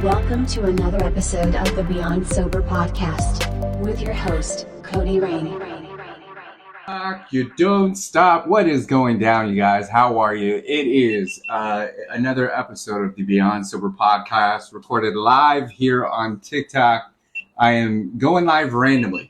Welcome to another episode of the Beyond Sober podcast with your host, Kohdi Rainey. You don't stop. What is going down, you guys? How are you? It is another episode of the Beyond Sober podcast recorded live here on TikTok. I am going live randomly.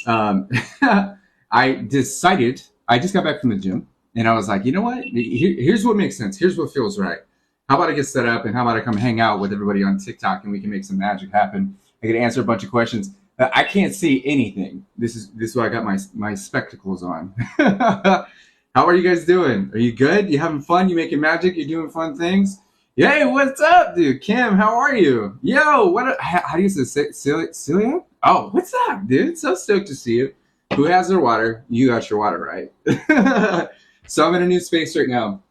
I just got back from the gym and I was like, you know what? Here's what makes sense. Here's what feels right. How about I get set up and how about I come hang out with everybody on TikTok and we can make some magic happen? I can answer a bunch of questions. I can't see anything. This is why I got my spectacles on. How are you guys doing? Are you good? You having fun? You making magic? You doing fun things? Hey, what's up, dude? Kim, how are you? Yo, how do you say Celia? Oh, what's up, dude? So stoked to see you. Who has their water? You got your water, right? So I'm in a new space right now.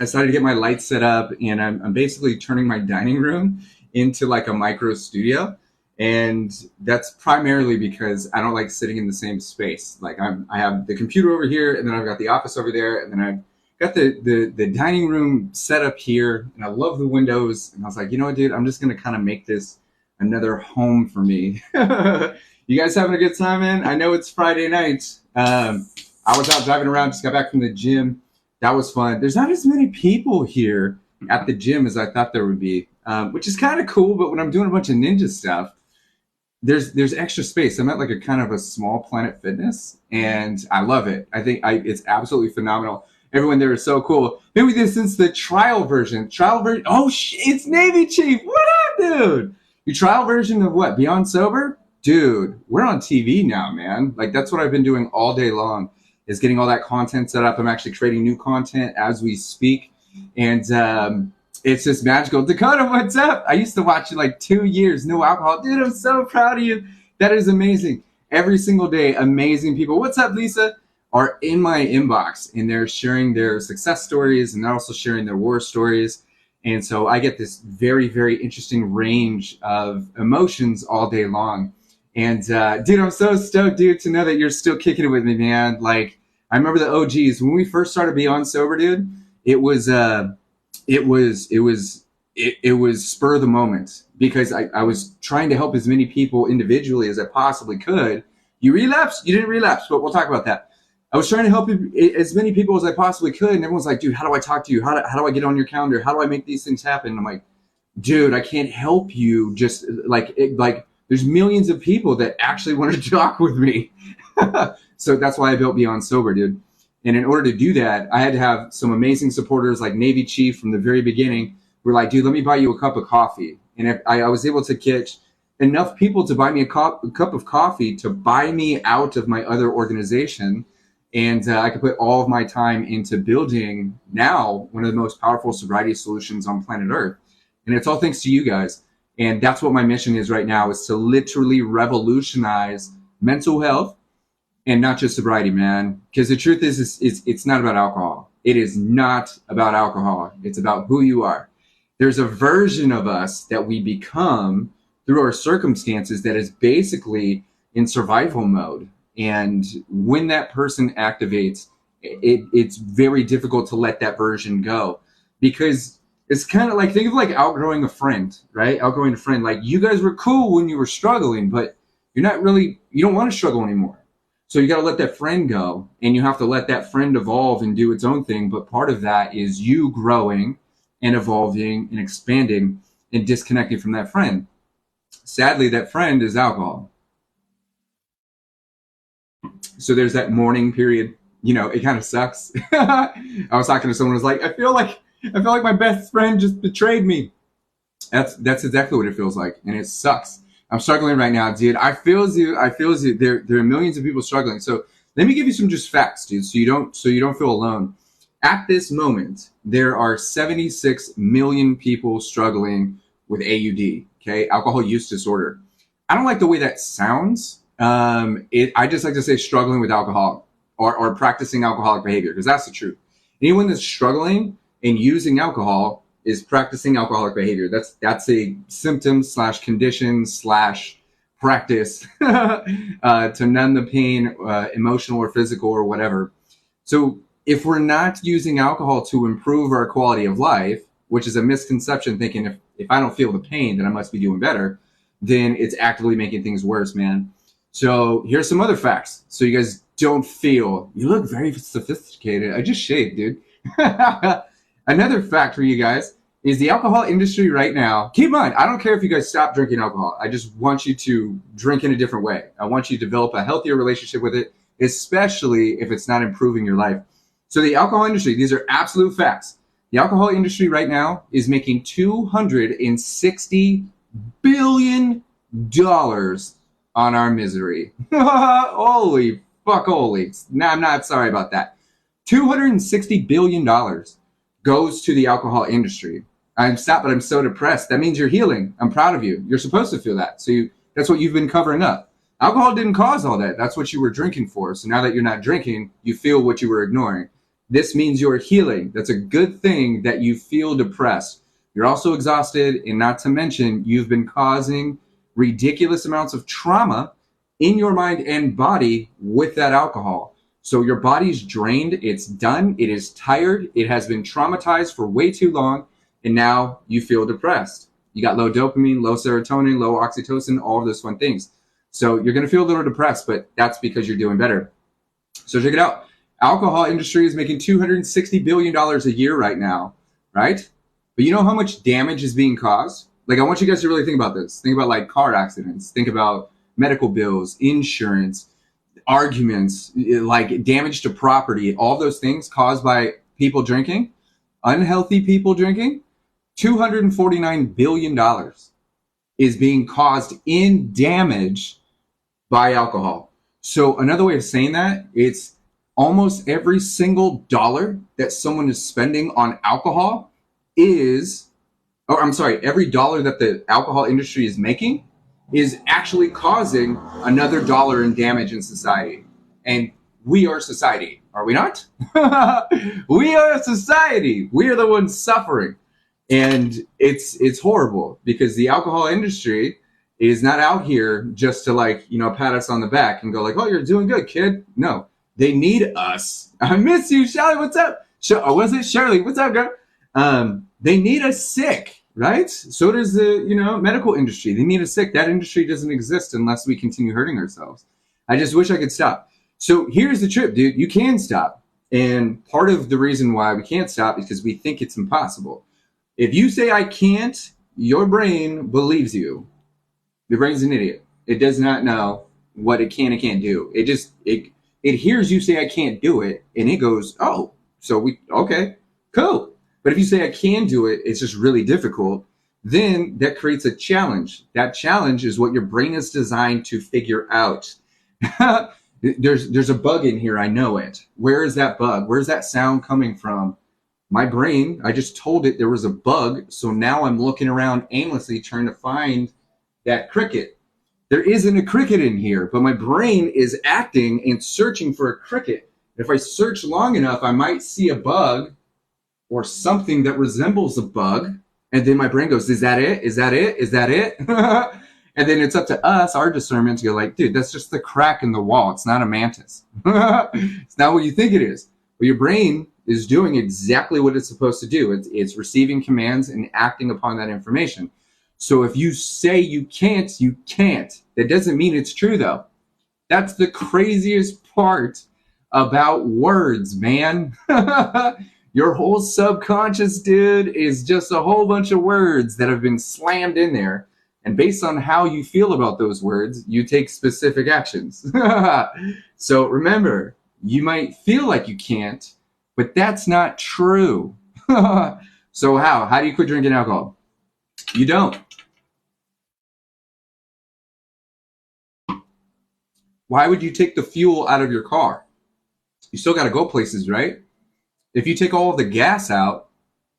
I started to get my lights set up and I'm basically turning my dining room into like a micro studio. And that's primarily because I don't like sitting in the same space. Like I have the computer over here and then I've got the office over there and then I've got the dining room set up here and I love the windows. And I was like, you know what, dude, I'm just going to kind of make this another home for me. You guys having a good time, man? I know it's Friday night. I was out driving around, just got back from the gym. That was fun. There's not as many people here at the gym as I thought there would be, which is kind of cool. But when I'm doing a bunch of ninja stuff, there's extra space. I'm at like a kind of a small Planet Fitness, and I love it. I think it's absolutely phenomenal. Everyone there is so cool. Maybe this since the trial version. Oh, it's Navy Chief. What up, dude? Your trial version of what? Beyond Sober? Dude, we're on TV now, man. Like that's what I've been doing all day long. Is getting all that content set up. I'm actually creating new content as we speak. And it's just magical. Dakota, what's up? I used to watch you like 2 years, no alcohol. Dude, I'm so proud of you. That is amazing. Every single day, amazing people. What's up, Lisa? Are in my inbox and they're sharing their success stories and they're also sharing their war stories. And so I get this very, very interesting range of emotions all day long. And dude, I'm so stoked, dude, to know that you're still kicking it with me, man. Like, I remember the OGs when we first started Beyond Sober, dude. It was spur of the moment because I was trying to help as many people individually as I possibly could. You relapsed? You didn't relapse, but we'll talk about that. I was trying to help as many people as I possibly could, and everyone's like, dude, how do I talk to you? How do I get on your calendar? How do I make these things happen? And I'm like, dude, I can't help you. Just like there's millions of people that actually want to talk with me. So that's why I built Beyond Sober, dude. And in order to do that, I had to have some amazing supporters like Navy Chief from the very beginning. We're like, dude, let me buy you a cup of coffee. And if I was able to get enough people to buy me a cup of coffee to buy me out of my other organization. And I could put all of my time into building now one of the most powerful sobriety solutions on planet Earth. And it's all thanks to you guys. And that's what my mission is right now, is to literally revolutionize mental health and not just sobriety, man. Because the truth is it's not about alcohol. It is not about alcohol. It's about who you are. There's a version of us that we become through our circumstances that is basically in survival mode. And when that person activates, it's very difficult to let that version go, because it's kind of like, think of like outgrowing a friend, right? Outgrowing a friend. Like, you guys were cool when you were struggling, but you don't want to struggle anymore. So you got to let that friend go, and you have to let that friend evolve and do its own thing. But part of that is you growing and evolving and expanding and disconnecting from that friend. Sadly, that friend is alcohol. So there's that mourning period. You know, it kind of sucks. I was talking to someone who was like, I feel like my best friend just betrayed me. That's exactly what it feels like, and it sucks. I'm struggling right now, dude. I feels you. There are millions of people struggling. So let me give you some just facts, dude, so you don't feel alone. At this moment, there are 76 million people struggling with AUD, okay, alcohol use disorder. I don't like the way that sounds. I just like to say struggling with alcohol or practicing alcoholic behavior, because that's the truth. Anyone that's struggling and using alcohol is practicing alcoholic behavior. That's a symptom / condition / practice to numb the pain, emotional or physical or whatever. So if we're not using alcohol to improve our quality of life, which is a misconception, thinking if I don't feel the pain, then I must be doing better. Then it's actively making things worse, man. So here's some other facts. So you guys don't feel, you look very sophisticated. I just shaved, dude. Another fact for you guys is the alcohol industry right now. Keep in mind, I don't care if you guys stop drinking alcohol. I just want you to drink in a different way. I want you to develop a healthier relationship with it, especially if it's not improving your life. So the alcohol industry, these are absolute facts. The alcohol industry right now is making $260 billion on our misery. Holy fuck, holy. Nah, I'm not sorry about that. $260 billion goes to the alcohol industry. I'm so depressed. That means you're healing. I'm proud of you. You're supposed to feel that. So that's what you've been covering up. Alcohol didn't cause all that. That's what you were drinking for. So now that you're not drinking, you feel what you were ignoring. This means you're healing. That's a good thing that you feel depressed. You're also exhausted, and not to mention, you've been causing ridiculous amounts of trauma in your mind and body with that alcohol. So your body's drained, it's done, it is tired, it has been traumatized for way too long, and now you feel depressed. You got low dopamine, low serotonin, low oxytocin, all of those fun things. So you're going to feel a little depressed, but that's because you're doing better. So check it out. Alcohol industry is making $260 billion a year right now, right? But you know how much damage is being caused? Like, I want you guys to really think about this. Think about like car accidents. Think about medical bills, insurance, arguments, like damage to property, all those things caused by people drinking, unhealthy people drinking. $249 billion is being caused in damage by alcohol. So another way of saying that, it's almost every single dollar that someone is spending on alcohol every dollar that the alcohol industry is making is actually causing another dollar in damage in society. And we are society, are we not? We are society. We are the ones suffering. And it's horrible because the alcohol industry is not out here just to pat us on the back and go like, oh, you're doing good, kid. No, they need us. I miss you, Shelly. What's up? Was it Shirley? What's up, girl? They need us sick, right? So does the medical industry. They need us sick. That industry doesn't exist unless we continue hurting ourselves. I just wish I could stop. So here's the trip, dude. You can stop. And part of the reason why we can't stop is because we think it's impossible. If you say I can't, your brain believes you. Your brain's an idiot. It does not know what it can and can't do. It hears you say I can't do it, and it goes, oh, okay, cool. But if you say I can do it, it's just really difficult, then that creates a challenge. That challenge is what your brain is designed to figure out. There's a bug in here, I know it. Where is that bug? Where's that sound coming from? My brain, I just told it there was a bug, so now I'm looking around aimlessly trying to find that cricket. There isn't a cricket in here, but my brain is acting and searching for a cricket. If I search long enough, I might see a bug or something that resembles a bug, and then my brain goes, is that it? Is that it? Is that it? And then it's up to us, our discernment, to go like, dude, that's just the crack in the wall. It's not a mantis. It's not what you think it is. But your brain is doing exactly what it's supposed to do. It's receiving commands and acting upon that information. So if you say you can't, you can't. That doesn't mean it's true, though. That's the craziest part about words, man. Your whole subconscious, dude, is just a whole bunch of words that have been slammed in there. And based on how you feel about those words, you take specific actions. So remember, you might feel like you can't, but that's not true. So how? How do you quit drinking alcohol? You don't. Why would you take the fuel out of your car? You still got to go places, right? If you take all of the gas out,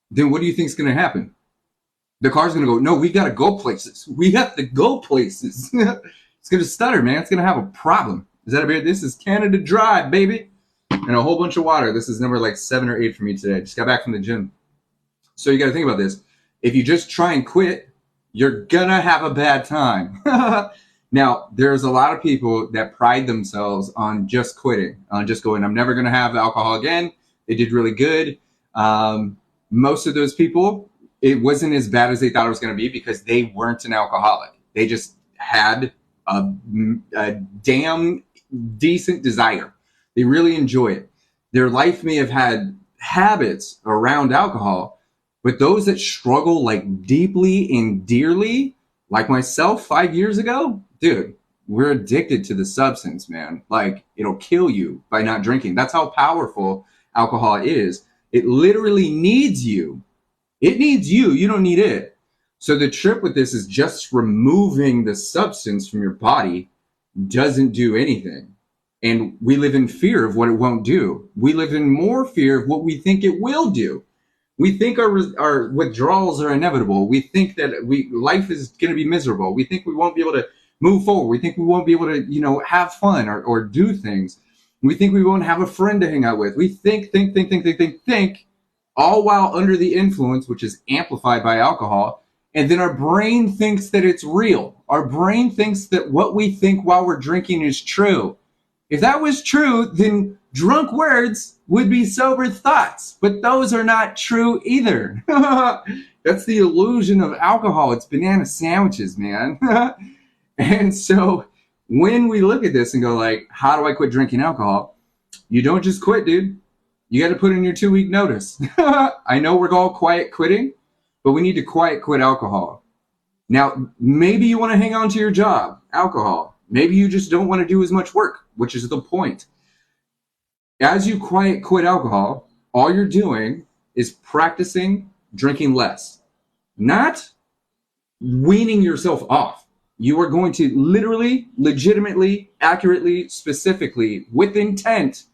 then what do you think is going to happen? The car's going to go, no, we got to go places. We have to go places. It's going to stutter, man. It's going to have a problem. Is that a beer? This is Canada Dry, baby. And a whole bunch of water. This is number like 7 or 8 for me today. Just got back from the gym. So you got to think about this. If you just try and quit, you're going to have a bad time. Now, there's a lot of people that pride themselves on just quitting, on just going, I'm never going to have alcohol again. They did really good. Most of those people, it wasn't as bad as they thought it was going to be because they weren't an alcoholic. They just had a damn decent desire. They really enjoy it. Their life may have had habits around alcohol, but those that struggle like deeply and dearly, like myself 5 years ago, dude, we're addicted to the substance, man. Like, it'll kill you by not drinking. That's how powerful alcohol is. It literally needs you. It needs you. You don't need it. So the trip with this is just removing the substance from your body doesn't do anything. And we live in fear of what it won't do. We live in more fear of what we think it will do. We think our withdrawals are inevitable. We think that life is going to be miserable. We think we won't be able to move forward. We think we won't be able to, have fun or do things. We think we won't have a friend to hang out with. We think, all while under the influence, which is amplified by alcohol. And then our brain thinks that it's real. Our brain thinks that what we think while we're drinking is true. If that was true, then drunk words would be sober thoughts. But those are not true either. That's the illusion of alcohol. It's banana sandwiches, man. And so when we look at this and go like, how do I quit drinking alcohol? You don't just quit, dude. You got to put in your 2-week notice. I know we're all quiet quitting, but we need to quiet quit alcohol. Now, maybe you want to hang on to your job, alcohol. Maybe you just don't want to do as much work, which is the point. As you quiet quit alcohol, all you're doing is practicing drinking less, not weaning yourself off. You are going to literally, legitimately, accurately, specifically, with intent,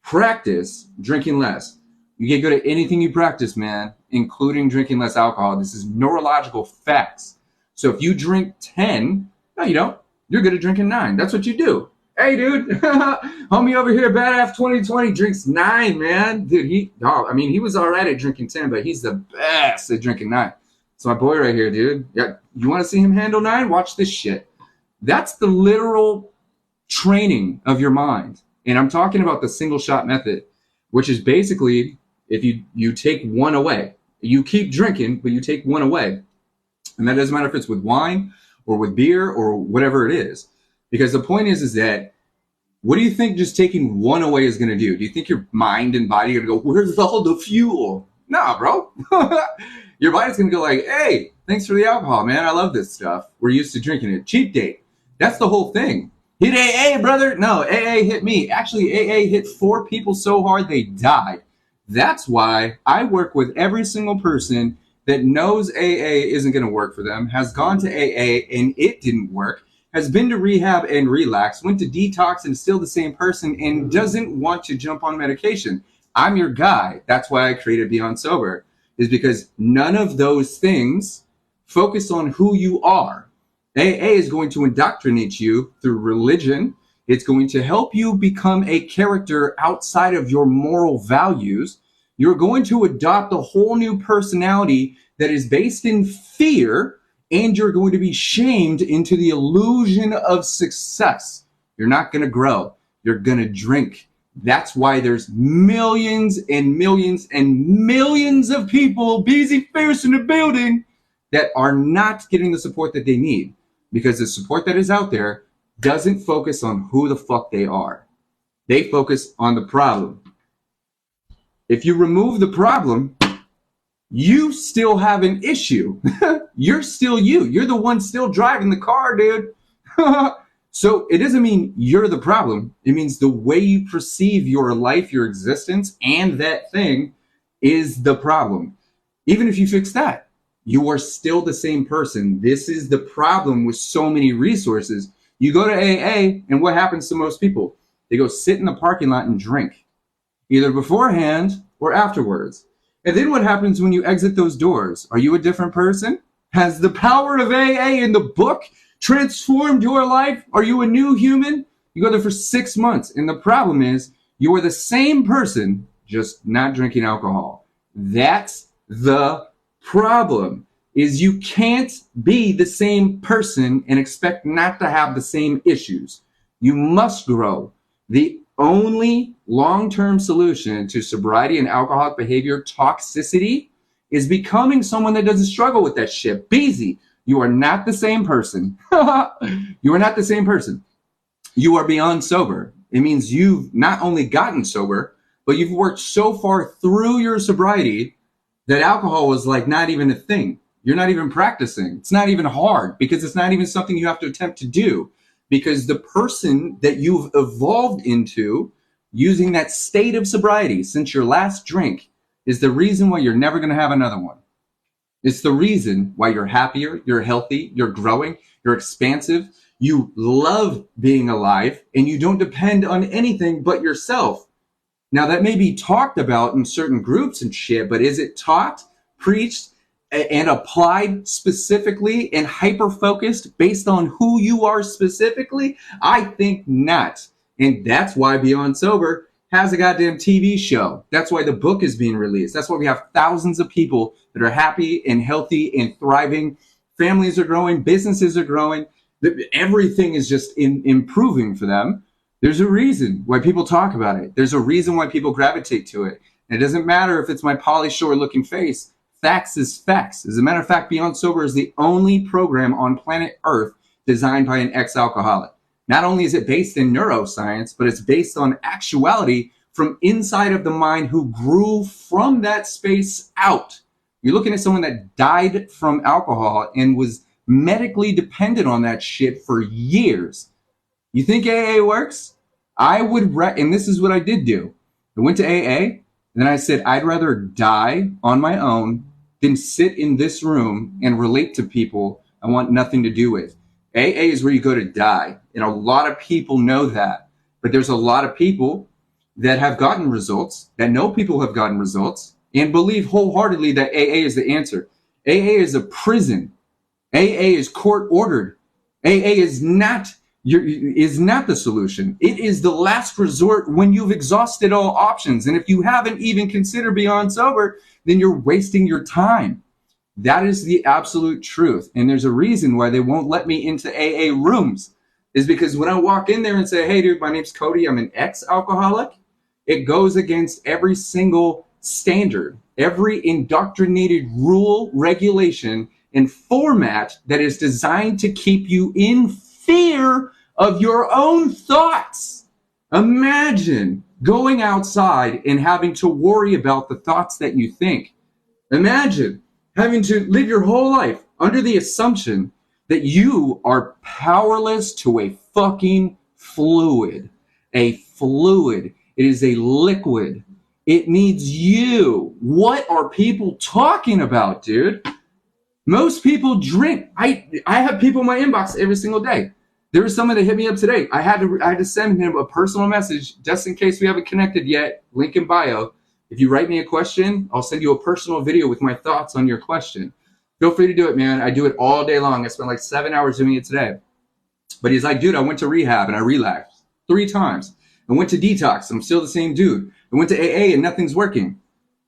practice drinking less. You get good at anything you practice, man, including drinking less alcohol. This is neurological facts. So if you drink 10, no, you don't. You're good at drinking 9. That's what you do. Hey, dude, homie over here, Bad Af 2020, drinks 9, man. Dude, he was all right at drinking 10, but he's the best at drinking 9. It's my boy right here, dude. Yeah, you want to see him handle 9? Watch this shit. That's the literal training of your mind. And I'm talking about the single shot method, which is basically if you take one away. You keep drinking, but you take one away. And that doesn't matter if it's with wine or with beer or whatever it is. Because the point is that what do you think just taking one away is going to do? Do you think your mind and body are going to go, where's all the fuel? Nah, bro. Your body's going to go like, hey, thanks for the alcohol, man. I love this stuff. We're used to drinking it. Cheap date. That's the whole thing. Hit AA, brother. No, AA hit me. Actually, AA hit 4 people so hard they died. That's why I work with every single person that knows AA isn't going to work for them, has gone to AA and it didn't work, has been to rehab and relaxed, went to detox and still the same person, and doesn't want to jump on medication. I'm your guy. That's why I created Beyond Sober, is because none of those things focus on who you are. AA is going to indoctrinate you through religion. It's going to help you become a character outside of your moral values. You're going to adopt a whole new personality that is based in fear, and you're going to be shamed into the illusion of success. You're not going to grow. You're going to drink. That's why there's millions and millions and millions of people, busy fierce in the building, that are not getting the support that they need. Because the support that is out there doesn't focus on who the fuck they are. They focus on the problem. If you remove the problem, you still have an issue. You're still you. You're the one still driving the car, dude. So it doesn't mean you're the problem. It means the way you perceive your life, your existence, and that thing is the problem. Even if you fix that, you are still the same person. This is the problem with so many resources. You go to AA, and what happens to most people? They go sit in the parking lot and drink, either beforehand or afterwards. And then what happens when you exit those doors? Are you a different person? Has the power of AA in the book transformed your life? Are you a new human? You go there for 6 months, and the problem is you are the same person, just not drinking alcohol. That's the problem, is you can't be the same person and expect not to have the same issues. You must grow. The only long-term solution to sobriety and alcoholic behavior toxicity is becoming someone that doesn't struggle with that shit. Beezy, you are not the same person. You are not the same person. You are beyond sober. It means you've not only gotten sober, but you've worked so far through your sobriety that alcohol was like not even a thing. You're not even practicing. It's not even hard because it's not even something you have to attempt to do, because the person that you've evolved into using that state of sobriety since your last drink is the reason why you're never going to have another one. It's the reason why you're happier, you're healthy, you're growing, you're expansive, you love being alive, and you don't depend on anything but yourself. Now, that may be talked about in certain groups and shit, but is it taught, preached, and applied specifically and hyper-focused based on who you are specifically? I think not. And that's why Beyond Sober has a goddamn TV show. That's why the book is being released. That's why we have thousands of people that are happy and healthy and thriving. Families are growing, businesses are growing. Everything is just improving for them. There's a reason why people talk about it. There's a reason why people gravitate to it. And it doesn't matter if it's my Pauly Shore looking face. Facts is facts. As a matter of fact, Beyond Sober is the only program on planet Earth designed by an ex-alcoholic. Not only is it based in neuroscience, but it's based on actuality from inside of the mind who grew from that space out. You're looking at someone that died from alcohol and was medically dependent on that shit for years. You think AA works? I would, and this is what I did do. I went to AA, and then I said, I'd rather die on my own than sit in this room and relate to people I want nothing to do with. AA is where you go to die, and a lot of people know that. But there's a lot of people that have gotten results, that know people have gotten results, and believe wholeheartedly that AA is the answer. AA is a prison. AA is court-ordered. AA is not the solution. It is the last resort when you've exhausted all options. And if you haven't even considered Beyond Sober, then you're wasting your time. That is the absolute truth. And there's a reason why they won't let me into AA rooms, is because when I walk in there and say, hey, dude, my name's Kohdi, I'm an ex-alcoholic, it goes against every single standard, every indoctrinated rule, regulation, and format that is designed to keep you in fear of your own thoughts. Imagine going outside and having to worry about the thoughts that you think. Imagine having to live your whole life under the assumption that you are powerless to a fucking fluid. A fluid. It is a liquid. It needs you. What are people talking about, dude? Most people drink. I have people in my inbox every single day. There was someone that hit me up today. I had to send him a personal message just in case we haven't connected yet. Link in bio. If you write me a question, I'll send you a personal video with my thoughts on your question. Feel free to do it, man. I do it all day long. I spent like 7 hours doing it today. But he's like, dude, I went to rehab and I relapsed 3 times. I went to detox. I'm still the same dude. I went to AA and nothing's working.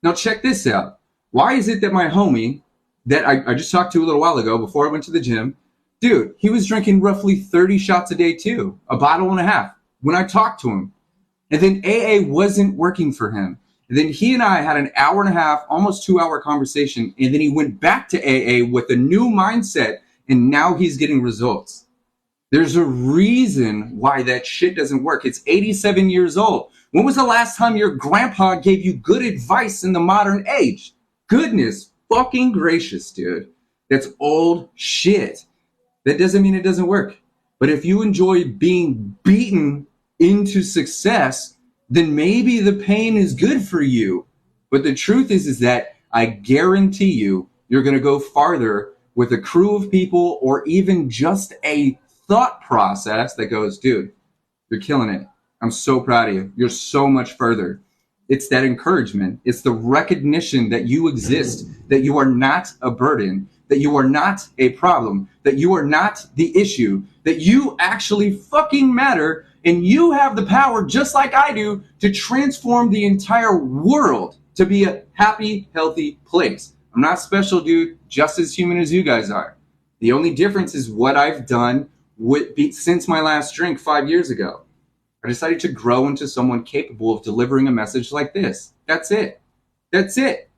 Now check this out. Why is it that my homie that I just talked to a little while ago before I went to the gym, dude, he was drinking roughly 30 shots a day too, a bottle and a half when I talked to him. And then AA wasn't working for him. And then he and I had an hour and a half, almost 2-hour conversation. And then he went back to AA with a new mindset. And now he's getting results. There's a reason why that shit doesn't work. It's 87 years old. When was the last time your grandpa gave you good advice in the modern age? Goodness fucking gracious, dude. That's old shit. That doesn't mean it doesn't work. But if you enjoy being beaten into success, then maybe the pain is good for you. But the truth is that I guarantee you're going to go farther with a crew of people or even just a thought process that goes, dude, you're killing it. I'm so proud of you. You're so much further. It's that encouragement. It's the recognition that you exist, that you are not a burden, that you are not a problem, that you are not the issue, that you actually fucking matter. And you have the power, just like I do, to transform the entire world to be a happy, healthy place. I'm not special, dude, just as human as you guys are. The only difference is what I've done since my last drink 5 years ago. I decided to grow into someone capable of delivering a message like this. That's it. That's it.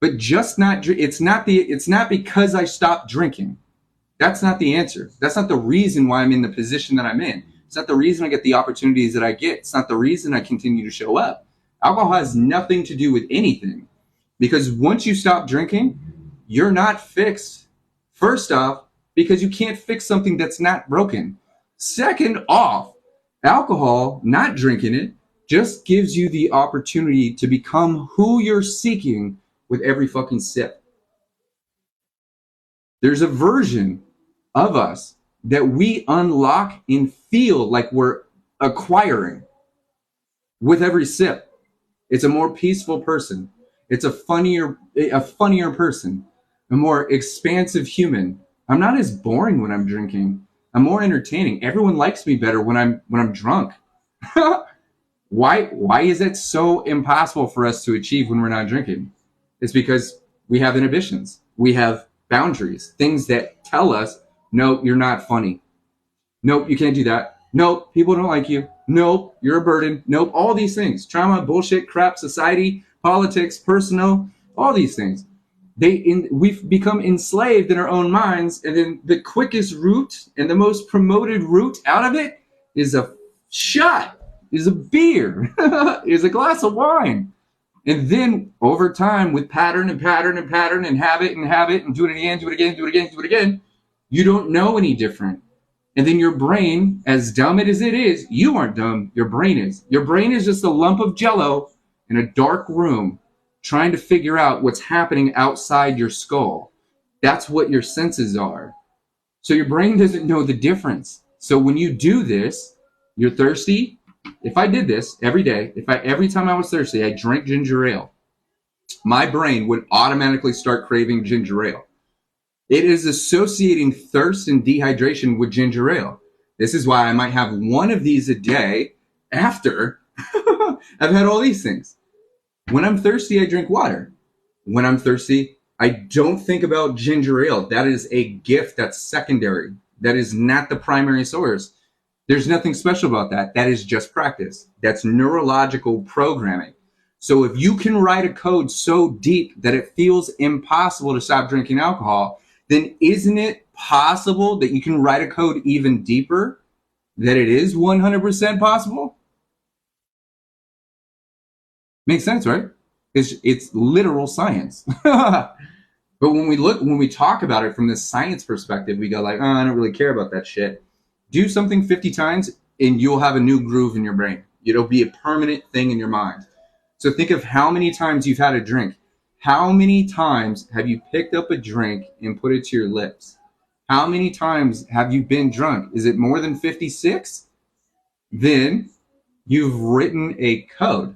but just not. It's not because I stopped drinking. That's not the answer. That's not the reason why I'm in the position that I'm in. It's not the reason I get the opportunities that I get. It's not the reason I continue to show up. Alcohol has nothing to do with anything, because once you stop drinking, you're not fixed. First off, because you can't fix something that's not broken. Second off, alcohol, not drinking it, just gives you the opportunity to become who you're seeking with every fucking sip. There's a version of us that we unlock and feel like we're acquiring with every sip. It's a more peaceful person. It's a funnier person, a more expansive human. I'm not as boring when I'm drinking. I'm more entertaining. Everyone likes me better when I'm drunk. Why is it so impossible for us to achieve when we're not drinking? It's because we have inhibitions. We have boundaries, things that tell us, no, you're not funny. Nope, you can't do that. Nope, people don't like you. Nope, you're a burden. Nope, all these things. Trauma, bullshit, crap, society, politics, personal, all these things. We've become enslaved in our own minds, and then the quickest route and the most promoted route out of it is a shot, is a beer, is a glass of wine. And then over time, with pattern and habit and do it again, you don't know any different. And then your brain, as dumb as it is, you aren't dumb, your brain is. Your brain is just a lump of jello in a dark room trying to figure out what's happening outside your skull. That's what your senses are. So your brain doesn't know the difference. So when you do this, you're thirsty. If I did this every day, every time I was thirsty, I drank ginger ale, my brain would automatically start craving ginger ale. It is associating thirst and dehydration with ginger ale. This is why I might have one of these a day after I've had all these things. When I'm thirsty, I drink water. When I'm thirsty, I don't think about ginger ale. That is a gift that's secondary. That is not the primary source. There's nothing special about that. That is just practice. That's neurological programming. So if you can write a code so deep that it feels impossible to stop drinking alcohol, then isn't it possible that you can write a code even deeper, that it is 100% possible? Makes sense, right? It's literal science. But when we talk about it from this science perspective, we go like, oh, I don't really care about that shit. Do something 50 times and you'll have a new groove in your brain. It'll be a permanent thing in your mind. So think of how many times you've had a drink. How many times have you picked up a drink and put it to your lips? How many times have you been drunk? Is it more than 56? Then you've written a code.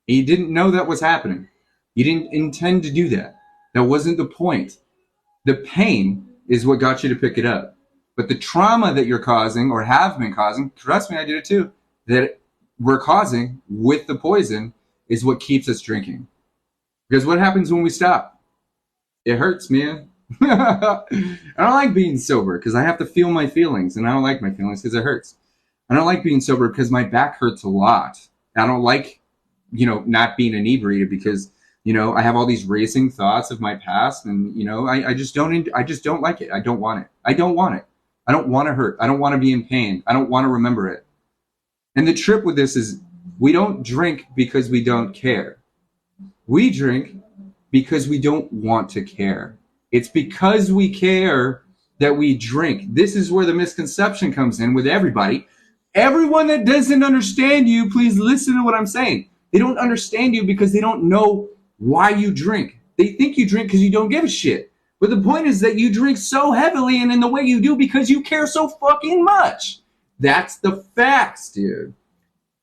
You didn't know that was happening. You didn't intend to do that. That wasn't the point. The pain is what got you to pick it up. But the trauma that you're causing or have been causing, trust me, I did it too, that we're causing with the poison is what keeps us drinking. Because what happens when we stop? It hurts, man. I don't like being sober because I have to feel my feelings, and I don't like my feelings because it hurts. I don't like being sober because my back hurts a lot. I don't like, not being inebriated because, I have all these racing thoughts of my past, and, I just don't like it. I don't want it. I don't want it. I don't want to hurt. I don't want to be in pain. I don't want to remember it. And the trip with this is we don't drink because we don't care. We drink because we don't want to care. It's because we care that we drink. This is where the misconception comes in with everybody. Everyone that doesn't understand you, please listen to what I'm saying. They don't understand you because they don't know why you drink. They think you drink because you don't give a shit. But the point is that you drink so heavily and in the way you do because you care so fucking much. That's the facts, dude.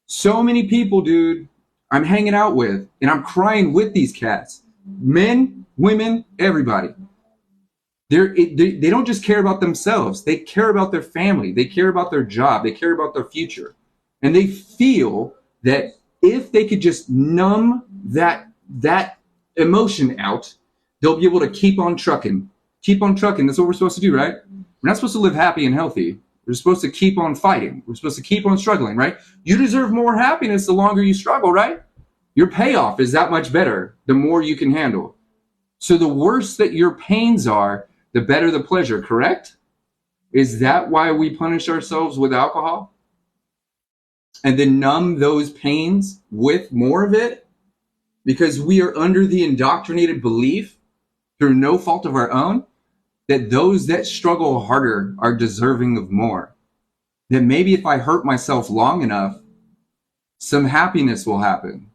So many people, dude, I'm hanging out with, and I'm crying with these cats. Men, women, everybody. They don't just care about themselves. They care about their family. They care about their job. They care about their future. And they feel that if they could just numb that emotion out, they'll be able to keep on trucking. Keep on trucking. That's what we're supposed to do, right? We're not supposed to live happy and healthy. We're supposed to keep on fighting. We're supposed to keep on struggling, right? You deserve more happiness the longer you struggle, right? Your payoff is that much better the more you can handle. So the worse that your pains are, the better the pleasure, correct? Is that why we punish ourselves with alcohol? And then numb those pains with more of it? Because we are under the indoctrinated belief, through no fault of our own, that those that struggle harder are deserving of more. That maybe if I hurt myself long enough, some happiness will happen.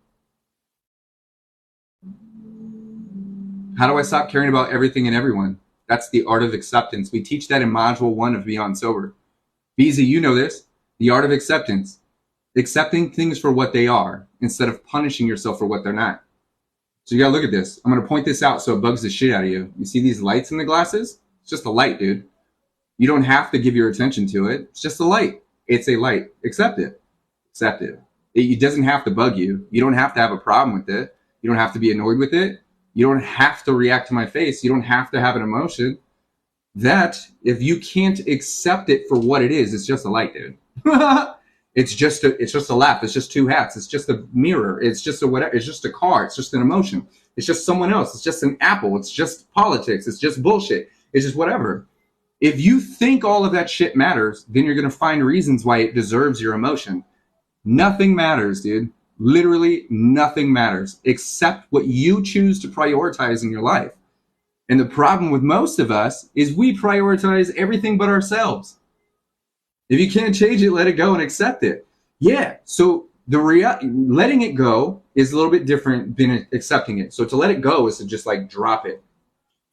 How do I stop caring about everything and everyone? That's the art of acceptance. We teach that in Module 1 of Beyond Sober. Visa, you know this. The art of acceptance. Accepting things for what they are instead of punishing yourself for what they're not. So you gotta look at this. I'm gonna point this out so it bugs the shit out of you. You see these lights in the glasses? It's just a light, dude. You don't have to give your attention to it. It's just a light. It's a light. Accept it. Accept it. It doesn't have to bug you. You don't have to have a problem with it. You don't have to be annoyed with it. You don't have to react to my face. You don't have to have an emotion. That, if you can't accept it for what it is, it's just a light, dude. It's just a laugh. It's just two hats. It's just a mirror. It's just a whatever. It's just a car. It's just an emotion. It's just someone else. It's just an apple. It's just politics. It's just bullshit. It's just whatever. If you think all of that shit matters, then you're going to find reasons why it deserves your emotion. Nothing matters, dude. Literally nothing matters except what you choose to prioritize in your life. And the problem with most of us is we prioritize everything but ourselves. If you can't change it, let it go and accept it. Yeah, so letting it go is a little bit different than accepting it. So to let it go is to just like drop it.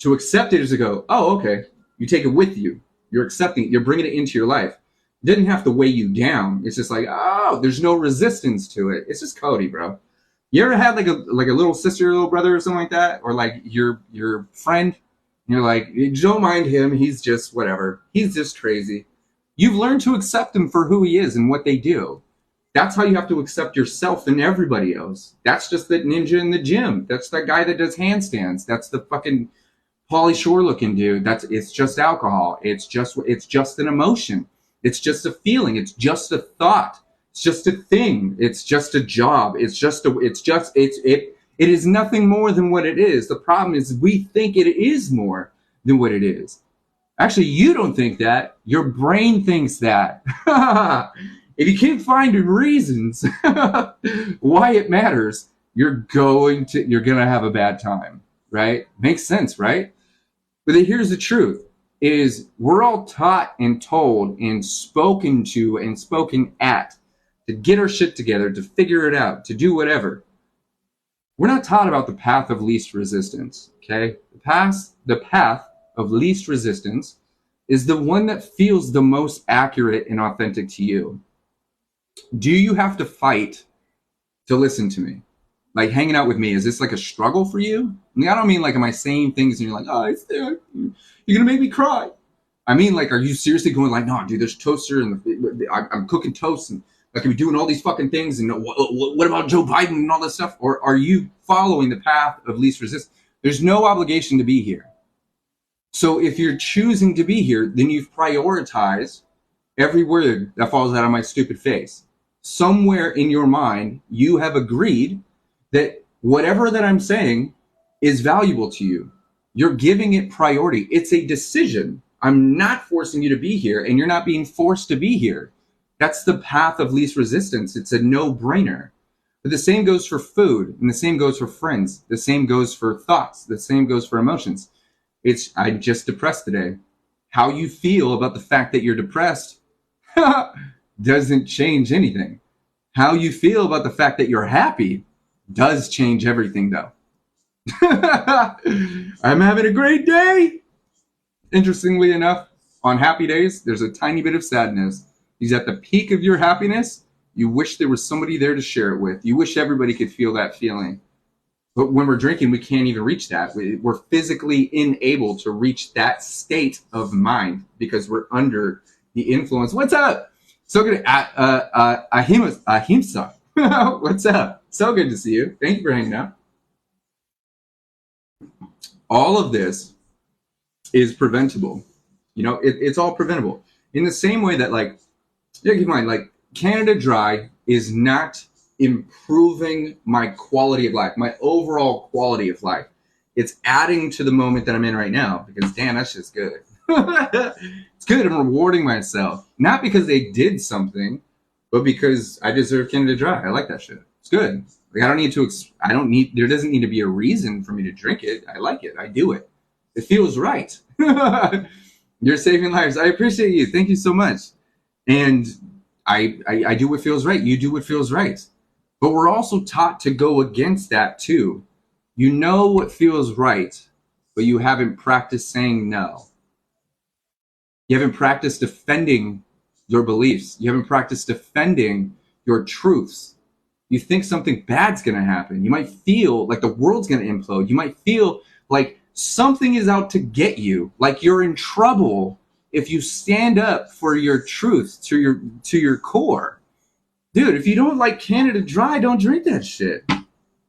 To accept it is to go, oh, okay. You take it with you. You're accepting it. You're bringing it into your life. It didn't have to weigh you down. It's just like, oh, there's no resistance to it. It's just Kohdi, bro. You ever had like a little sister, or little brother, or something like that, or like your friend? And you're like, don't mind him. He's just whatever. He's just crazy. You've learned to accept him for who he is and what they do. That's how you have to accept yourself and everybody else. That's just that ninja in the gym. That's that guy that does handstands. That's the fucking Pauly Shore looking dude. It's just alcohol. It's just an emotion. It's just a feeling. It's just a thought. It's just a thing. It's just a job. It is nothing more than what it is. The problem is we think it is more than what it is. Actually, you don't think that. Your brain thinks that. If you can't find reasons why it matters, you're gonna have a bad time, right? Makes sense, right? But here's the truth. Is we're all taught and told and spoken to and spoken at to get our shit together, to figure it out, to do whatever. We're not taught about the path of least resistance, okay? The path of least resistance is the one that feels the most accurate and authentic to you. Do you have to fight to listen to me? Like hanging out with me, is this like a struggle for you? I mean, I don't mean like, am I saying things and you're like, oh, you're gonna make me cry. I mean, like, are you seriously going like, no, dude, there's toaster and I'm cooking toast and like, I'm doing all these fucking things and what about Joe Biden and all this stuff? Or are you following the path of least resistance? There's no obligation to be here. So if you're choosing to be here, then you've prioritized every word that falls out of my stupid face. Somewhere in your mind, you have agreed that whatever that I'm saying is valuable to you. You're giving it priority. It's a decision. I'm not forcing you to be here, and you're not being forced to be here. That's the path of least resistance. It's a no-brainer. But the same goes for food, and the same goes for friends. The same goes for thoughts. The same goes for emotions. I'm just depressed today. How you feel about the fact that you're depressed doesn't change anything. How you feel about the fact that you're happy does change everything, though. I'm having a great day. Interestingly enough, on happy days, there's a tiny bit of sadness. He's at the peak of your happiness. You wish there was somebody there to share it with. You wish everybody could feel that feeling. But when we're drinking, we can't even reach that. We're physically unable to reach that state of mind because we're under the influence. What's up? So good. Ahimsa. What's up? So good to see you. Thank you for hanging out. All of this is preventable. You know, it's all preventable. In the same way that, like, keep in mind, like, Canada Dry is not improving my quality of life, my overall quality of life. It's adding to the moment that I'm in right now because damn, that shit's good. It's good. I'm rewarding myself. Not because they did something, but because I deserve Canada Dry. I like that shit. It's good. Like there doesn't need to be a reason for me to drink it. I like it. I do it. It feels right. You're saving lives. I appreciate you. Thank you so much. And I do what feels right. You do what feels right. But we're also taught to go against that too. You know what feels right, but you haven't practiced saying no. You haven't practiced defending your beliefs. You haven't practiced defending your truths. You think something bad's going to happen. You might feel like the world's going to implode. You might feel like something is out to get you, like you're in trouble if you stand up for your truth to your core. Dude, if you don't like Canada Dry, don't drink that shit.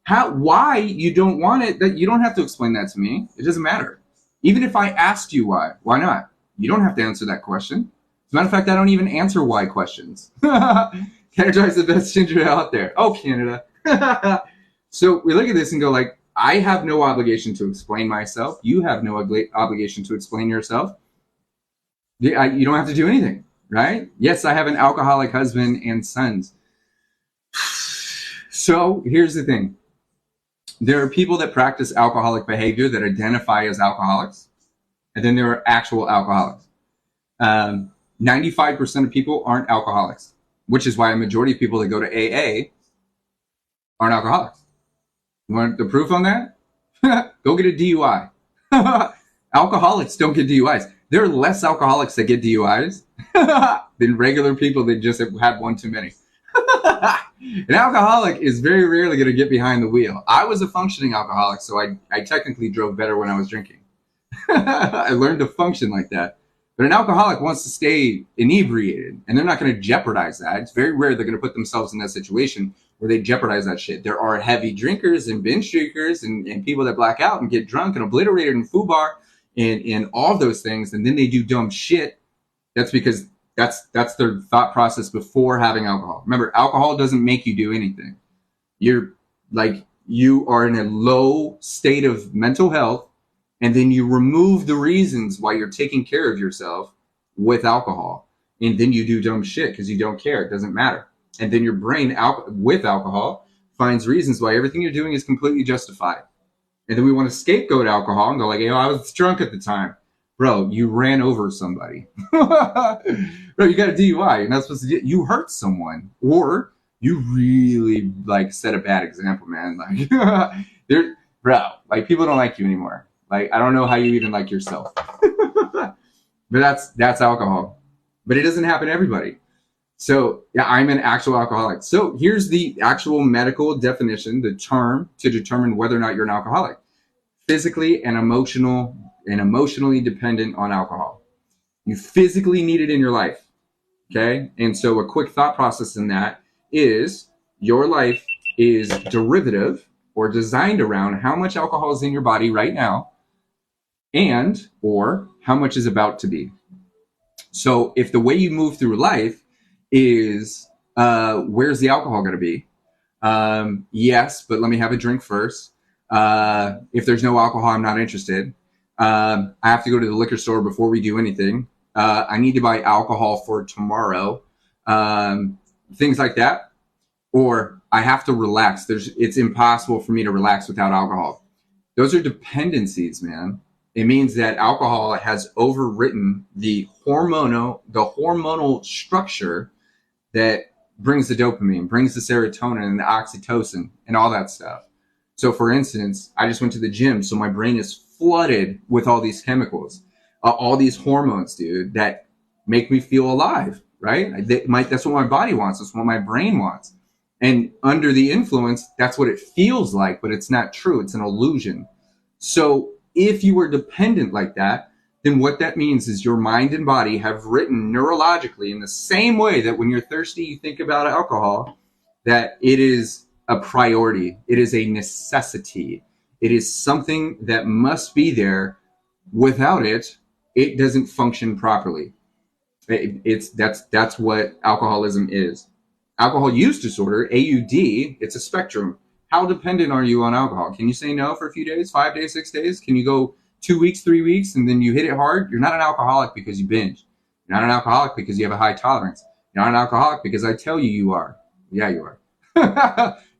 Why you don't want it, that you don't have to explain that to me. It doesn't matter. Even if I asked you why not? You don't have to answer that question. As a matter of fact, I don't even answer why questions. Canada Dry is the best ginger ale out there. Oh, Canada. So we look at this and go like, I have no obligation to explain myself. You have no obligation to explain yourself. You don't have to do anything, right? Yes, I have an alcoholic husband and sons. So here's the thing. There are people that practice alcoholic behavior that identify as alcoholics, and then there are actual alcoholics. 95% of people aren't alcoholics, which is why a majority of people that go to AA aren't alcoholics. You want the proof on that? Go get a DUI. Alcoholics don't get DUIs. There are less alcoholics that get DUIs than regular people that just have had one too many. An alcoholic is very rarely going to get behind the wheel. I was a functioning alcoholic, so I technically drove better when I was drinking. I learned to function like that. But an alcoholic wants to stay inebriated, and they're not going to jeopardize that. It's very rare they're going to put themselves in that situation where they jeopardize that shit. There are heavy drinkers and binge drinkers and people that black out and get drunk and obliterated in FUBAR and all of those things, and then they do dumb shit. That's because that's their thought process before having alcohol. Remember, alcohol doesn't make you do anything. You are in a low state of mental health, and then you remove the reasons why you're taking care of yourself with alcohol. And then you do dumb shit because you don't care. It doesn't matter. And then your brain with alcohol finds reasons why everything you're doing is completely justified. And then we want to scapegoat alcohol and go like, I was drunk at the time. Bro, you ran over somebody. Bro, you got a DUI. You're not supposed to do. You hurt someone, or you really set a bad example, man. People don't like you anymore. I don't know how you even like yourself. But that's alcohol. But it doesn't happen to everybody. So yeah, I'm an actual alcoholic. So here's the actual medical definition, the term to determine whether or not you're an alcoholic: physically and emotionally dependent on alcohol. You physically need it in your life. Okay. And so a quick thought process in that is your life is derivative or designed around how much alcohol is in your body right now and or how much is about to be. So if the way you move through life is where's the alcohol going to be? Yes, but let me have a drink first. If there's no alcohol, I'm not interested. I have to go to the liquor store before we do anything. I need to buy alcohol for tomorrow. Things like that. Or I have to relax. It's impossible for me to relax without alcohol. Those are dependencies, man. It means that alcohol has overwritten the hormonal structure that brings the dopamine, brings the serotonin and the oxytocin and all that stuff. So for instance, I just went to the gym, so my brain is flooded with all these chemicals, all these hormones, dude, that make me feel alive, right? That's what my body wants. That's what my brain wants. And under the influence, that's what it feels like, but it's not true. It's an illusion. So if you were dependent like that, then what that means is your mind and body have written neurologically in the same way that when you're thirsty, you think about alcohol, that it is a priority. It is a necessity. It is something that must be there. Without it, it doesn't function properly. That's what alcoholism is. Alcohol use disorder, AUD, it's a spectrum. How dependent are you on alcohol? Can you say no for a few days, 5 days, 6 days? Can you go 2 weeks, 3 weeks, and then you hit it hard? You're not an alcoholic because you binge. You're not an alcoholic because you have a high tolerance. You're not an alcoholic because I tell you you are. Yeah, you are.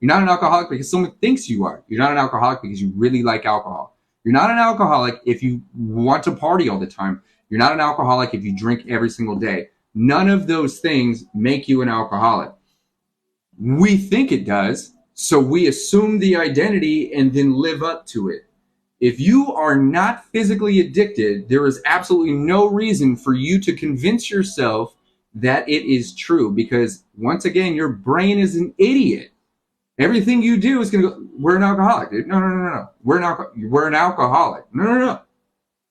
You're not an alcoholic because someone thinks you are. You're not an alcoholic because you really like alcohol. You're not an alcoholic if you want to party all the time. You're not an alcoholic if you drink every single day. None of those things make you an alcoholic. We think it does, so we assume the identity and then live up to it. If you are not physically addicted, there is absolutely no reason for you to convince yourself that it is true, because once again, your brain is an idiot. Everything you do is going to go, we're an alcoholic, dude. No. We're an alcoholic. No.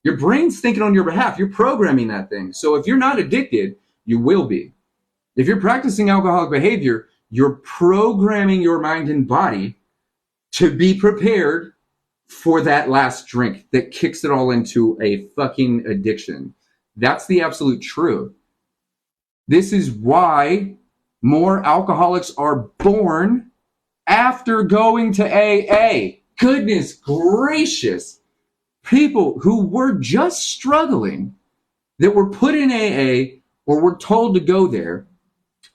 Your brain's thinking on your behalf. You're programming that thing. So if you're not addicted, you will be. If you're practicing alcoholic behavior, you're programming your mind and body to be prepared for that last drink that kicks it all into a fucking addiction. That's the absolute truth. This is why more alcoholics are born after going to AA. Goodness gracious. People who were just struggling, that were put in AA or were told to go there,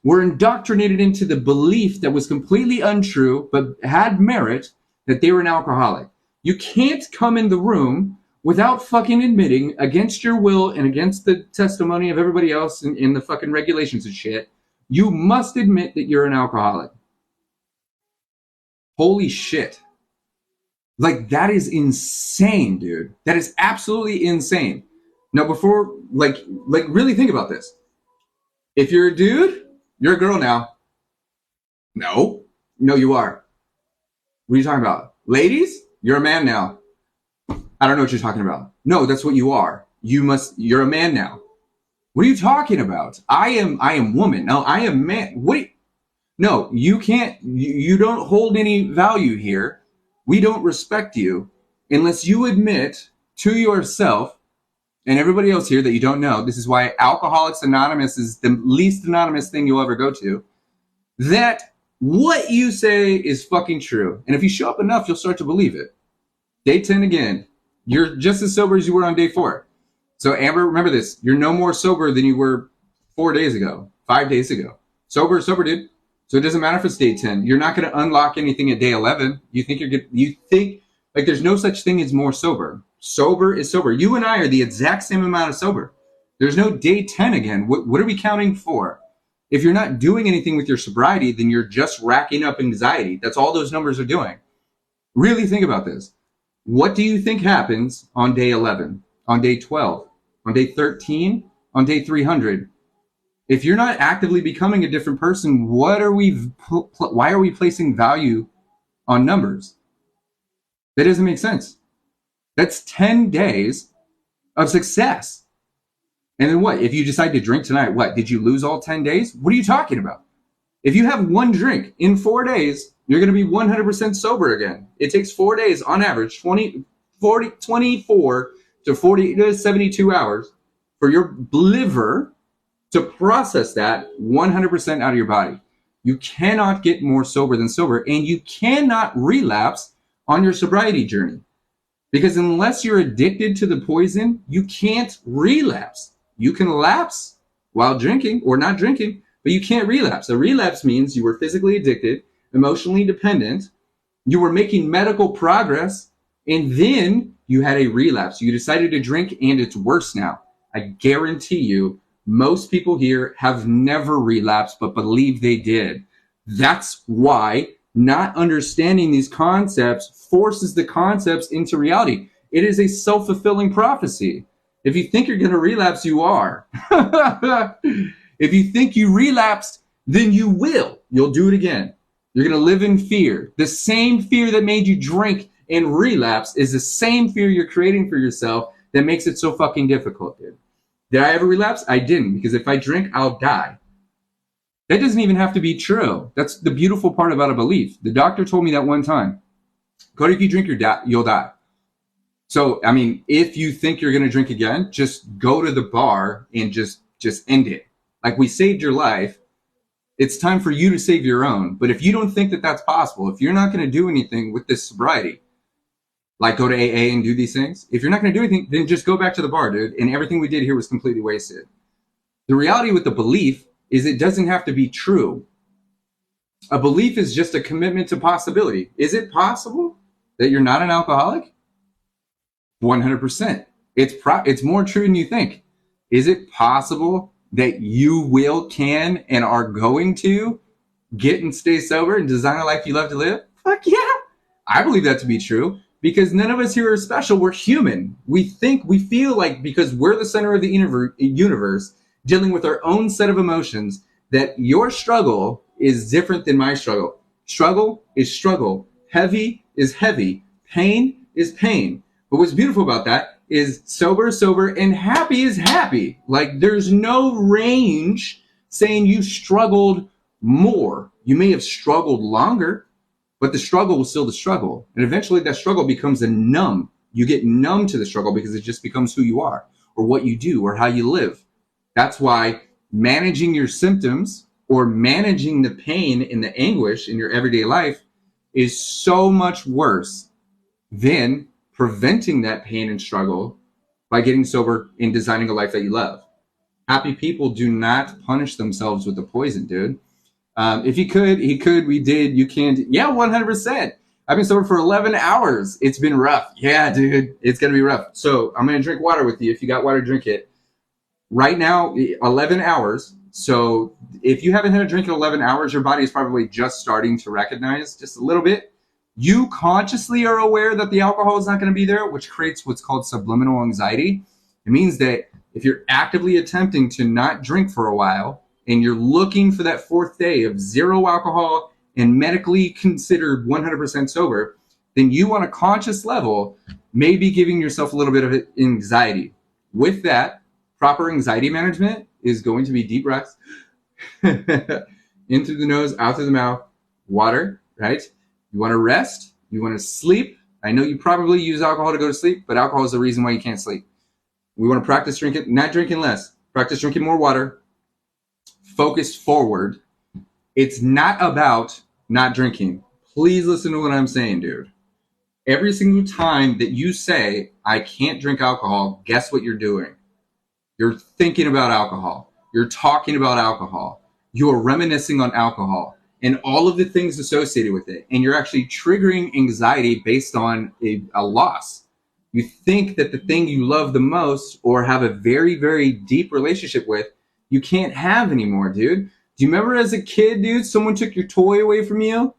were indoctrinated into the belief that was completely untrue but had merit, that they were an alcoholic. You can't come in the room without fucking admitting, against your will and against the testimony of everybody else in the fucking regulations and shit, you must admit that you're an alcoholic. Holy shit. Like, that is insane, dude. That is absolutely insane. Now, before, like really think about this. If you're a dude, you're a girl now. No, you are. What are you talking about? Ladies, you're a man now. I don't know what you're talking about. No, that's what you are. You're a man now. What are you talking about? I am woman. No, I am man. Wait. No, you can't, you don't hold any value here. We don't respect you unless you admit to yourself and everybody else here that you don't know. This is why Alcoholics Anonymous is the least anonymous thing you'll ever go to. That what you say is fucking true. And if you show up enough, you'll start to believe it. Day 10 again. You're just as sober as you were on day 4. So Amber, remember this. You're no more sober than you were 4 days ago, 5 days ago. Sober, dude. So it doesn't matter if it's day 10. You're not going to unlock anything at day 11. You think you're good. You think like there's no such thing as more sober. Sober is sober. You and I are the exact same amount of sober. There's no day 10 again. What are we counting for? If you're not doing anything with your sobriety, then you're just racking up anxiety. That's all those numbers are doing. Really think about this. What do you think happens on day 11, on day 12, on day 13, on day 300? If you're not actively becoming a different person, why are we placing value on numbers? That doesn't make sense. That's 10 days of success. And then what? If you decide to drink tonight, what? Did you lose all 10 days? What are you talking about? If you have one drink in 4 days, you're going to be 100% sober again. It takes 4 days on average, 24 to 40 to 72 hours for your liver to process that 100% out of your body. You cannot get more sober than sober, and you cannot relapse on your sobriety journey. Because unless you're addicted to the poison, you can't relapse. You can lapse while drinking or not drinking, but you can't relapse. A relapse means you were physically addicted, emotionally dependent, you were making medical progress, and then you had a relapse. You decided to drink, and it's worse now. I guarantee you, most people here have never relapsed, but believe they did. That's why not understanding these concepts forces the concepts into reality. It is a self-fulfilling prophecy. If you think you're going to relapse, you are. If you think you relapsed, then you will. You'll do it again. You're going to live in fear. The same fear that made you drink and relapse is the same fear you're creating for yourself that makes it so fucking difficult, dude. Did I ever relapse? I didn't, because if I drink, I'll die. That doesn't even have to be true. That's the beautiful part about a belief. The doctor told me that one time. Kohdi, if you drink, you'll die. So, I mean, if you think you're going to drink again, just go to the bar and just end it. Like, we saved your life. It's time for you to save your own. But if you don't think that that's possible, if you're not going to do anything with this sobriety, like go to AA and do these things, if you're not going to do anything, then just go back to the bar, dude. And everything we did here was completely wasted. The reality with the belief is it doesn't have to be true. A belief is just a commitment to possibility. Is it possible that you're not an alcoholic? 100%. It's more true than you think. Is it possible that you can, and are going to get and stay sober and design a life you love to live? Fuck yeah. I believe that to be true because none of us here are special. We're human. We feel like because we're the center of the universe, dealing with our own set of emotions, that your struggle is different than my struggle. Struggle is struggle. Heavy is heavy. Pain is pain. But what's beautiful about that is sober, and happy is happy. Like there's no range saying you struggled more. You may have struggled longer, but the struggle was still the struggle. And eventually that struggle becomes numb. You get numb to the struggle because it just becomes who you are or what you do or how you live. That's why managing your symptoms or managing the pain and the anguish in your everyday life is so much worse than preventing that pain and struggle by getting sober and designing a life that you love. Happy people do not punish themselves with the poison, dude. If he could, we did, you can. Yeah, 100%. I've been sober for 11 hours. It's been rough. Yeah, dude, it's going to be rough. So I'm going to drink water with you. If you got water, drink it. Right now, 11 hours. So if you haven't had a drink in 11 hours, your body is probably just starting to recognize just a little bit. You consciously are aware that the alcohol is not going to be there, which creates what's called subliminal anxiety. It means that if you're actively attempting to not drink for a while and you're looking for that fourth day of zero alcohol and medically considered 100% sober, then you on a conscious level may be giving yourself a little bit of anxiety. With that, proper anxiety management is going to be deep breaths in through the nose, out through the mouth, water, right? You want to rest. You want to sleep. I know you probably use alcohol to go to sleep, but alcohol is the reason why you can't sleep. We want to practice drinking, not drinking less. Practice drinking more water. Focus forward. It's not about not drinking. Please listen to what I'm saying, dude. Every single time that you say, I can't drink alcohol, guess what you're doing? You're thinking about alcohol. You're talking about alcohol. You're reminiscing on alcohol and all of the things associated with it. And you're actually triggering anxiety based on a loss. You think that the thing you love the most or have a very, very deep relationship with, you can't have anymore, dude. Do you remember as a kid, dude, someone took your toy away from you?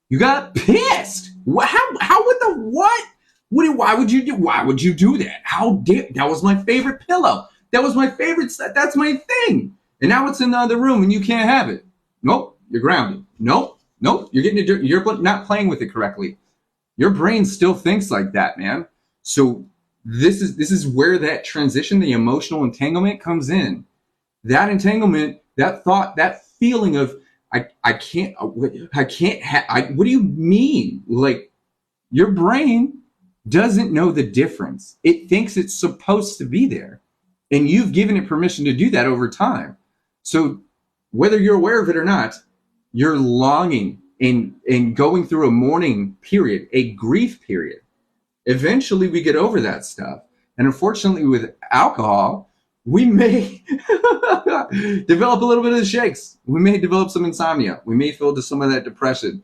You got pissed. How would the what? Why would you do that? That was my favorite pillow. That was my favorite. That's my thing. And now it's in the other room and you can't have it. Nope. You're grounded. Nope. You're not playing with it correctly. Your brain still thinks like that, man. So this is where that transition, the emotional entanglement comes in. That entanglement, that thought, that feeling of what do you mean? Like your brain doesn't know the difference. It thinks it's supposed to be there. And you've given it permission to do that over time. So whether you're aware of it or not, you're longing and going through a mourning period, a grief period. Eventually we get over that stuff. And unfortunately with alcohol, we may develop a little bit of the shakes. We may develop some insomnia. We may feel some of that depression.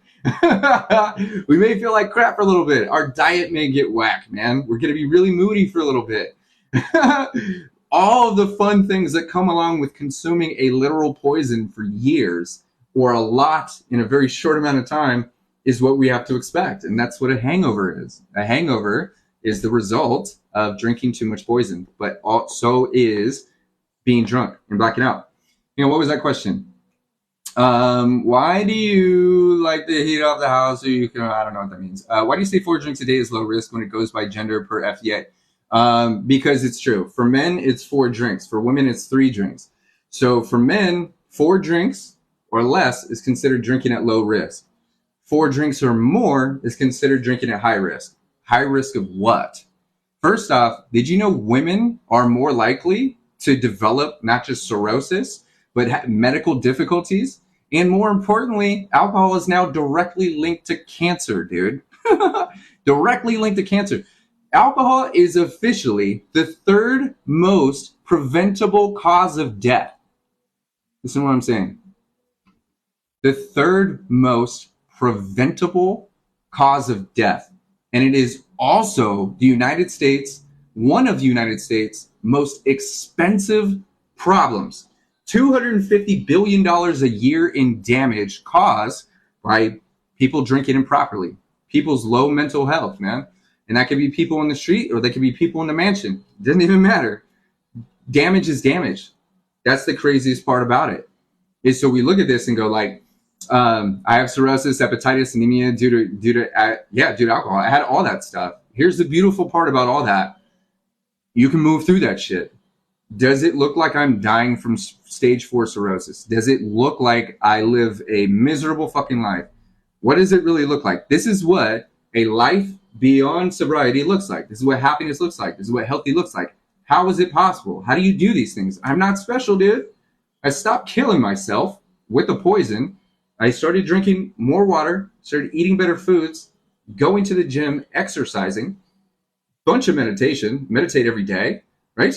We may feel like crap for a little bit. Our diet may get whacked, man. We're going to be really moody for a little bit. All of the fun things that come along with consuming a literal poison for years or a lot in a very short amount of time is what we have to expect. And that's what a hangover is. A hangover is the result of drinking too much poison, but also is being drunk and blacking out. You know, what was that question? Why do you like to heat up the house so you can, I don't know what that means. Why do you say 4 drinks a day is low risk when it goes by gender per FDA? Because it's true. For men, it's 4 drinks. For women, it's 3 drinks. So for men, 4 drinks or less is considered drinking at low risk. 4 drinks or more is considered drinking at high risk. High risk of what? First off, did you know women are more likely to develop not just cirrhosis, but medical difficulties And more importantly, alcohol is now directly linked to cancer, dude. Directly linked to cancer. Alcohol is officially the third most preventable cause of death. Listen to what I'm saying. The third most preventable cause of death. And it is also the United States, one of the United States' most expensive problems. $250 billion a year in damage caused by people drinking improperly, people's low mental health, man. And that could be people in the street or they could be people in the mansion. It doesn't even matter. Damage is damage. That's the craziest part about it. Is so we look at this and go like, I have cirrhosis, hepatitis, anemia due to alcohol. I had all that stuff. Here's the beautiful part about all that. You can move through that shit. Does it look like I'm dying from stage 4 cirrhosis? Does it look like I live a miserable fucking life? What does it really look like? This is what a life beyond sobriety looks like. This is what happiness looks like. This is what healthy looks like. How is it possible? How do you do these things? I'm not special, dude. I stopped killing myself with the poison. I started drinking more water, started eating better foods, going to the gym, exercising, bunch of meditate every day, right?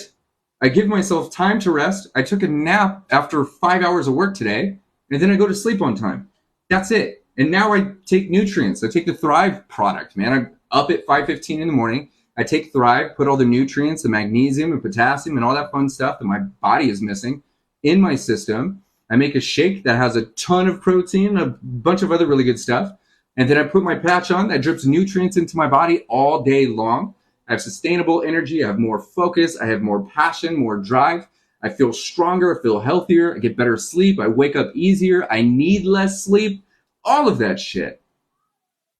I give myself time to rest. I took a nap after 5 hours of work today, and then I go to sleep on time. That's it. And now I take nutrients. I take the Thrive product, man. I'm up at 5:15 in the morning. I take Thrive, put all the nutrients, the magnesium and potassium and all that fun stuff that my body is missing in my system. I make a shake that has a ton of protein, a bunch of other really good stuff. And then I put my patch on that drips nutrients into my body all day long. I have sustainable energy. I have more focus. I have more passion, more drive. I feel stronger. I feel healthier. I get better sleep. I wake up easier. I need less sleep. All of that shit.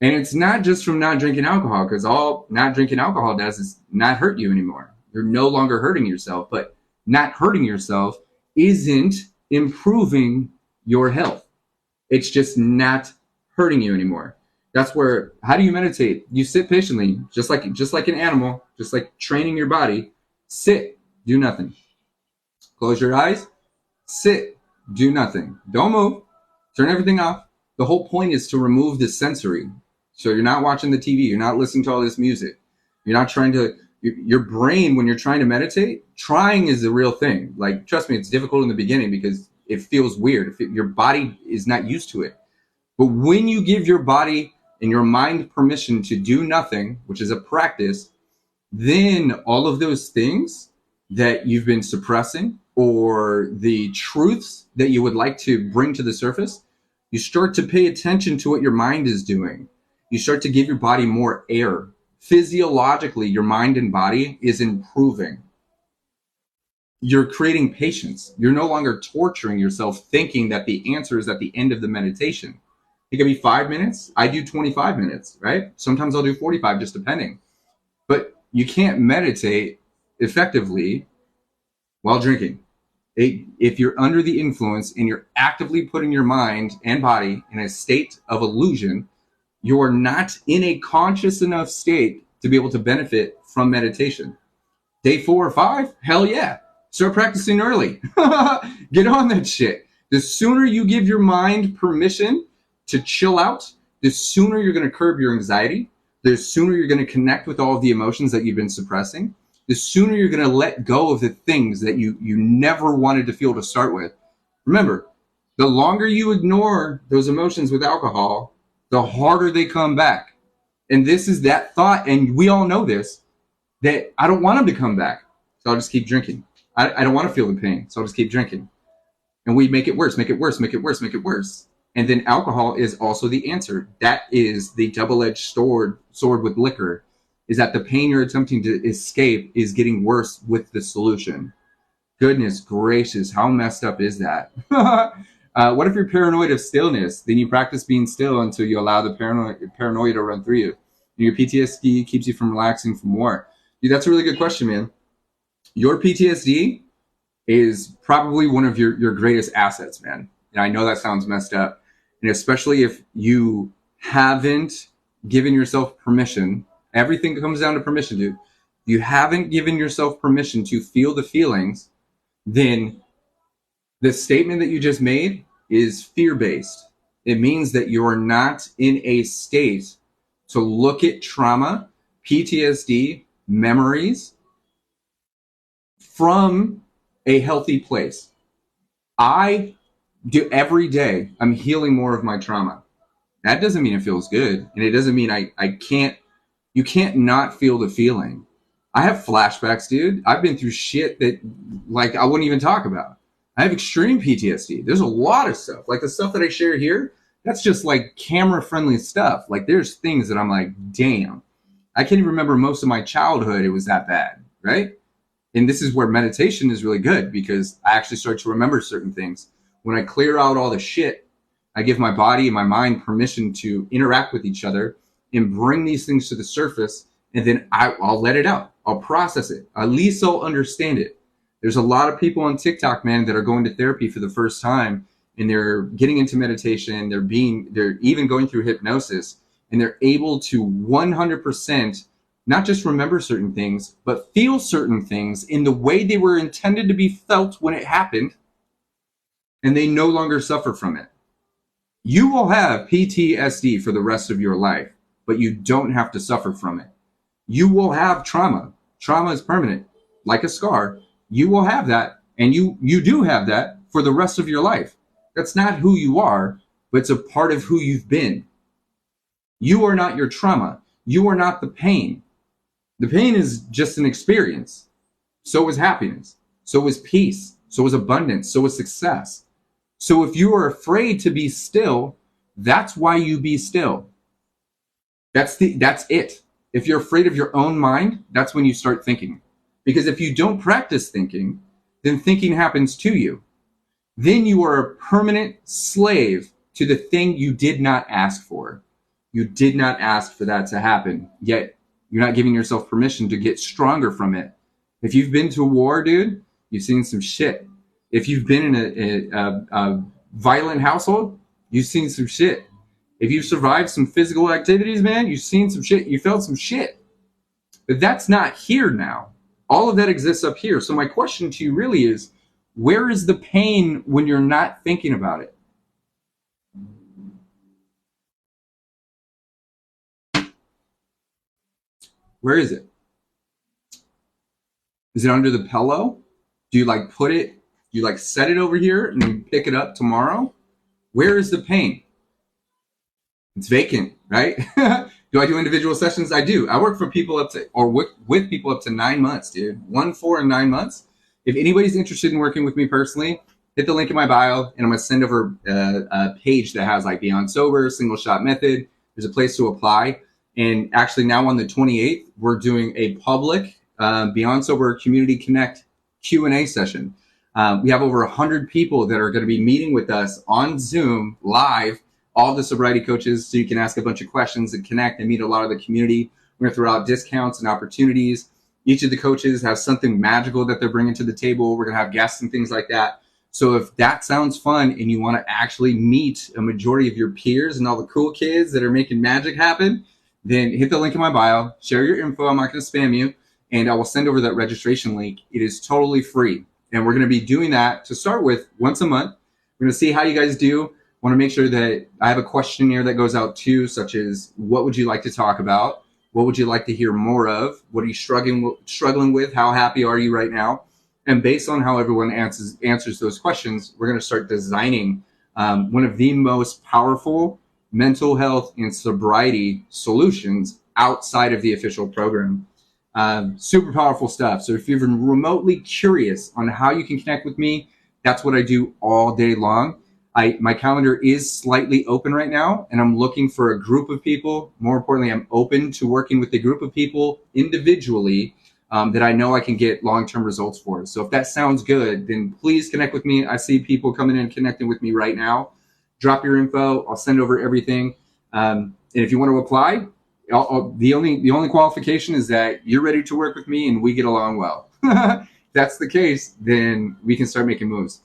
And it's not just from not drinking alcohol, because all not drinking alcohol does is not hurt you anymore. You're no longer hurting yourself. But not hurting yourself isn't improving your health. It's just not hurting you anymore. That's where, how do you meditate? You sit patiently, just like an animal, just like training your body. Sit, do nothing. Close your eyes, sit, do nothing. Don't move, turn everything off. The whole point is to remove the sensory. So you're not watching the TV, you're not listening to all this music. You're not trying to, your brain, when you're trying to meditate, trying is the real thing. Like, trust me, it's difficult in the beginning because it feels weird. Your body is not used to it. But when you give your body and your mind permission to do nothing, which is a practice, then all of those things that you've been suppressing or the truths that you would like to bring to the surface, you start to pay attention to what your mind is doing. You start to give your body more air. Physiologically, your mind and body is improving. You're creating patience. You're no longer torturing yourself thinking that the answer is at the end of the meditation. It could be 5 minutes. I do 25 minutes, right? Sometimes I'll do 45, just depending. But you can't meditate effectively while drinking. If you're under the influence and you're actively putting your mind and body in a state of illusion, you're not in a conscious enough state to be able to benefit from meditation. Day 4 or 5, hell yeah. Start practicing early. Get on that shit. The sooner you give your mind permission to chill out, the sooner you're going to curb your anxiety, the sooner you're going to connect with all of the emotions that you've been suppressing, the sooner you're going to let go of the things that you never wanted to feel to start with. Remember, the longer you ignore those emotions with alcohol, the harder they come back. And this is that thought, and we all know this, that I don't want them to come back, so I'll just keep drinking. I don't want to feel the pain, so I'll just keep drinking. And we make it worse, make it worse, make it worse, make it worse. And then alcohol is also the answer. That is the double-edged sword with liquor, is that the pain you're attempting to escape is getting worse with the solution. Goodness gracious, how messed up is that? What if you're paranoid of stillness? Then you practice being still until you allow the paranoia to run through you. And your PTSD keeps you from relaxing for more. Dude, that's a really good question, man. Your PTSD is probably one of your greatest assets, man. And I know that sounds messed up. And especially if you haven't given yourself permission, everything comes down to permission, dude. You haven't given yourself permission to feel the feelings, then the statement that you just made is fear-based. It means that you are not in a state to look at trauma, PTSD, memories from a healthy place. I do every day, I'm healing more of my trauma. That doesn't mean it feels good. And it doesn't mean you can't not feel the feeling. I have flashbacks, dude. I've been through shit that like I wouldn't even talk about. I have extreme PTSD. There's a lot of stuff. Like the stuff that I share here, that's just like camera friendly stuff. Like there's things that I'm like, damn, I can't even remember most of my childhood. It was that bad, right? And this is where meditation is really good because I actually start to remember certain things. When I clear out all the shit, I give my body and my mind permission to interact with each other and bring these things to the surface. And then I'll let it out. I'll process it. At least I'll understand it. There's a lot of people on TikTok, man, that are going to therapy for the first time and they're getting into meditation. They're even going through hypnosis and they're able to 100% not just remember certain things, but feel certain things in the way they were intended to be felt when it happened. And they no longer suffer from it. You will have PTSD for the rest of your life, but you don't have to suffer from it. You will have trauma. Trauma is permanent, like a scar. You will have that, and you do have that for the rest of your life. That's not who you are, but it's a part of who you've been. You are not your trauma. You are not the pain. The pain is just an experience. So is happiness. So is peace. So is abundance. So is success. So if you are afraid to be still, that's why you be still. That's it. If you're afraid of your own mind, that's when you start thinking. Because if you don't practice thinking, then thinking happens to you. Then you are a permanent slave to the thing you did not ask for. You did not ask for that to happen, yet you're not giving yourself permission to get stronger from it. If you've been to war, dude, you've seen some shit. If you've been in a violent household, you've seen some shit. If you've survived some physical activities, man, you've seen some shit. You felt some shit. But that's not here now. All of that exists up here. So my question to you really is, where is the pain when you're not thinking about it? Where is it? Is it under the pillow? Do you like put it, you like set it over here and you pick it up tomorrow? Where is the pain? It's vacant, right? Do I do individual sessions? I do. I work for people up to, or with people up to 9 months, dude. 1, 4, and 9 months. If anybody's interested in working with me personally, hit the link in my bio and I'm going to send over a page that has like Beyond Sober, single shot method. There's a place to apply. And actually now on the 28th, we're doing a public Beyond Sober Community Connect Q&A session. We have over 100 people that are going to be meeting with us on Zoom live, all the sobriety coaches, so you can ask a bunch of questions and connect and meet a lot of the community. We're going to throw out discounts and opportunities. Each of the coaches has something magical that they're bringing to the table. We're going to have guests and things like that. So if that sounds fun and you want to actually meet a majority of your peers and all the cool kids that are making magic happen, then hit the link in my bio, share your info. I'm not going to spam you, and I will send over that registration link. It is totally free. And we're going to be doing that to start with once a month. We're going to see how you guys do. I want to make sure that I have a questionnaire that goes out too, such as what would you like to talk about? What would you like to hear more of? What are you struggling with? How happy are you right now? And based on how everyone answers those questions, we're going to start designing one of the most powerful mental health and sobriety solutions outside of the official program. Super powerful stuff. So if you're even remotely curious on how you can connect with me, that's what I do all day long. My calendar is slightly open right now, and I'm looking for a group of people. More importantly, I'm open to working with a group of people individually that I know I can get long-term results for. So if that sounds good, then please connect with me. I see people coming in and connecting with me right now. Drop your info. I'll send over everything. And if you want to apply, the only qualification is that you're ready to work with me and we get along well. If that's the case, then we can start making moves.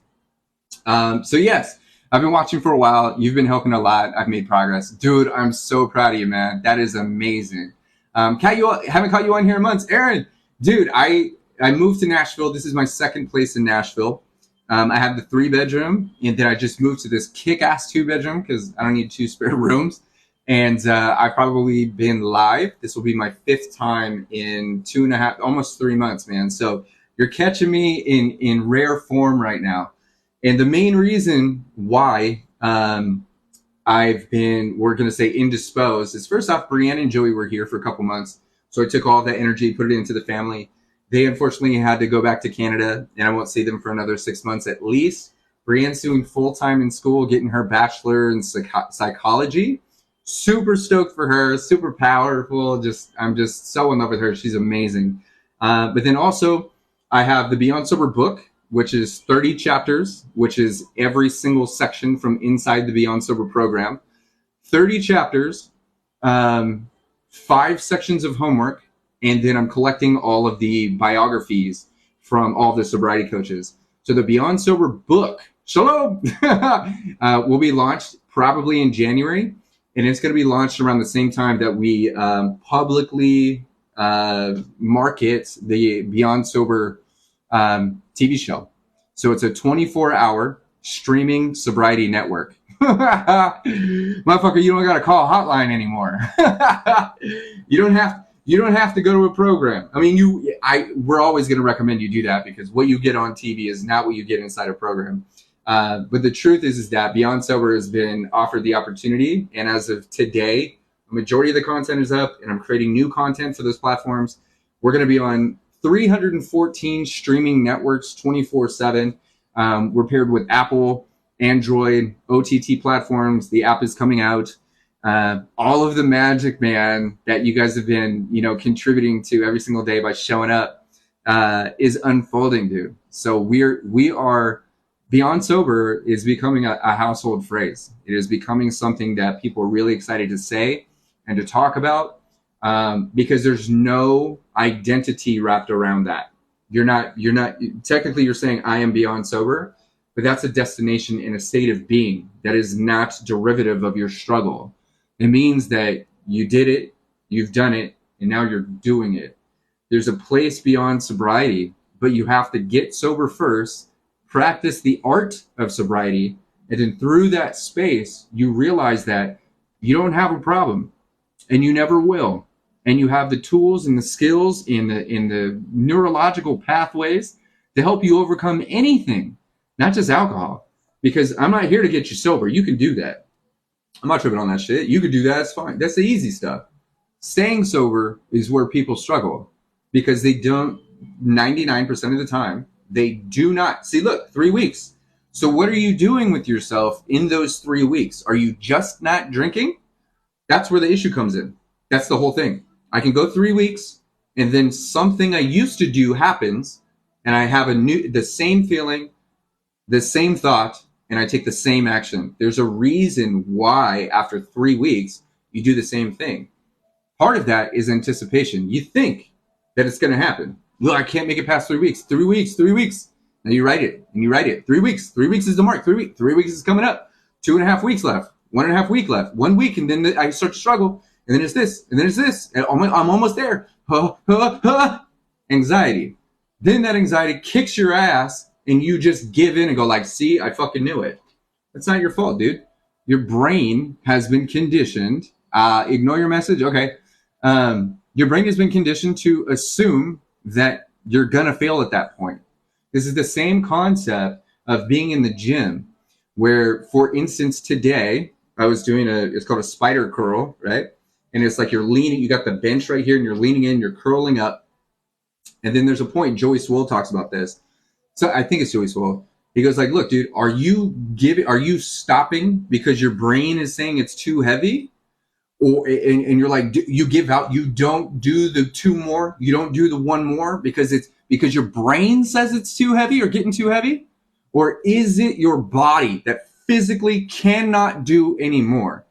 So yes, I've been watching for a while. You've been helping a lot. I've made progress. Dude, I'm so proud of you, man. That is amazing. Haven't caught you on here in months. Aaron, dude, I moved to Nashville. This is my second place in Nashville. I have the 3-bedroom, and then I just moved to this kick-ass 2-bedroom because I don't need 2 spare rooms. And I've probably been live. This will be my 5th time in 2.5, almost 3 months, man. So you're catching me in rare form right now. And the main reason why I've been, we're going to say, indisposed is, first off, Brianna and Joey were here for a couple months. So I took all that energy, put it into the family. They unfortunately had to go back to Canada, and I won't see them for another 6 months at least. Brianne's doing full-time in school, getting her bachelor in psychology. Super stoked for her, super powerful. I'm just so in love with her. She's amazing. But then also, I have the Beyond Sober book, which is 30 chapters, which is every single section from inside the Beyond Sober program. 30 chapters, 5 sections of homework, and then I'm collecting all of the biographies from all the sobriety coaches. So the Beyond Sober book, shalom, will be launched probably in January, and it's going to be launched around the same time that we publicly market the Beyond Sober TV show. So it's a 24-hour streaming sobriety network. Motherfucker, you don't got to call a hotline anymore. You don't have to go to a program. I mean, we're always going to recommend you do that, because what you get on TV is not what you get inside a program. But the truth is that Beyond Sober has been offered the opportunity, and as of today, a majority of the content is up, and I'm creating new content for those platforms. We're going to be on 314 streaming networks 24/7. We're paired with Apple, Android, OTT platforms. The app is coming out. All of the magic, man, that you guys have been, contributing to every single day by showing up, is unfolding, dude. So we are Beyond Sober is becoming a household phrase. It is becoming something that people are really excited to say and to talk about, because there's no identity wrapped around that. You're not technically, you're saying I am Beyond Sober, but that's a destination in a state of being that is not derivative of your struggle. It means that you did it, you've done it, and now you're doing it. There's a place beyond sobriety, but you have to get sober first, practice the art of sobriety, and then through that space, you realize that you don't have a problem, and you never will. And you have the tools and the skills in the neurological pathways to help you overcome anything, not just alcohol. Because I'm not here to get you sober. You can do that. I'm not tripping on that shit. You could do that. It's fine. That's the easy stuff. Staying sober is where people struggle, because they don't, 99% of the time, they do not. See, look, 3 weeks. So what are you doing with yourself in those 3 weeks? Are you just not drinking? That's where the issue comes in. That's the whole thing. I can go 3 weeks, and then something I used to do happens, and I have the same feeling, the same thought, and I take the same action. There's a reason why after 3 weeks, you do the same thing. Part of that is anticipation. You think that it's going to happen. Well, I can't make it past 3 weeks. 3 weeks, 3 weeks. Now you write it, and you write it. 3 weeks. 3 weeks is the mark. 3 weeks. 3 weeks is coming up. 2.5 weeks left. 1.5 week left. 1 week, and then I start to struggle. And then it's this, and then it's this, and I'm almost there. Anxiety. Then that anxiety kicks your ass, and you just give in and go like, see, I fucking knew it. That's not your fault, dude. Your brain has been conditioned. Ignore your message? Okay. Your brain has been conditioned to assume that you're going to fail at that point. This is the same concept of being in the gym, where, for instance, today, I was doing it's called a spider curl, right? And it's like you're leaning, you got the bench right here, and you're leaning in, you're curling up. And then there's a point, Joey Swoll talks about this. So I think it's Joey Swoll. He goes like, look, dude, are you stopping because your brain is saying it's too heavy? And you're like, you give out, you don't do the 2 more, you don't do the 1 more because your brain says it's too heavy or getting too heavy? Or is it your body that physically cannot do anymore?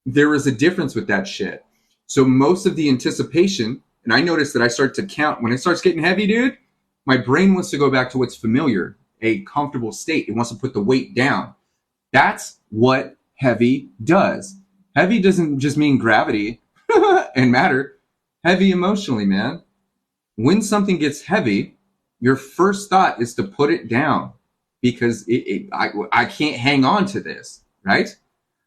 There is a difference with that shit. So most of the anticipation, and I noticed that I start to count when it starts getting heavy, dude, my brain wants to go back to what's familiar, a comfortable state. It wants to put the weight down. That's what heavy does. Heavy doesn't just mean gravity and matter. Heavy emotionally, man. When something gets heavy, your first thought is to put it down. because I can't hang on to this, right?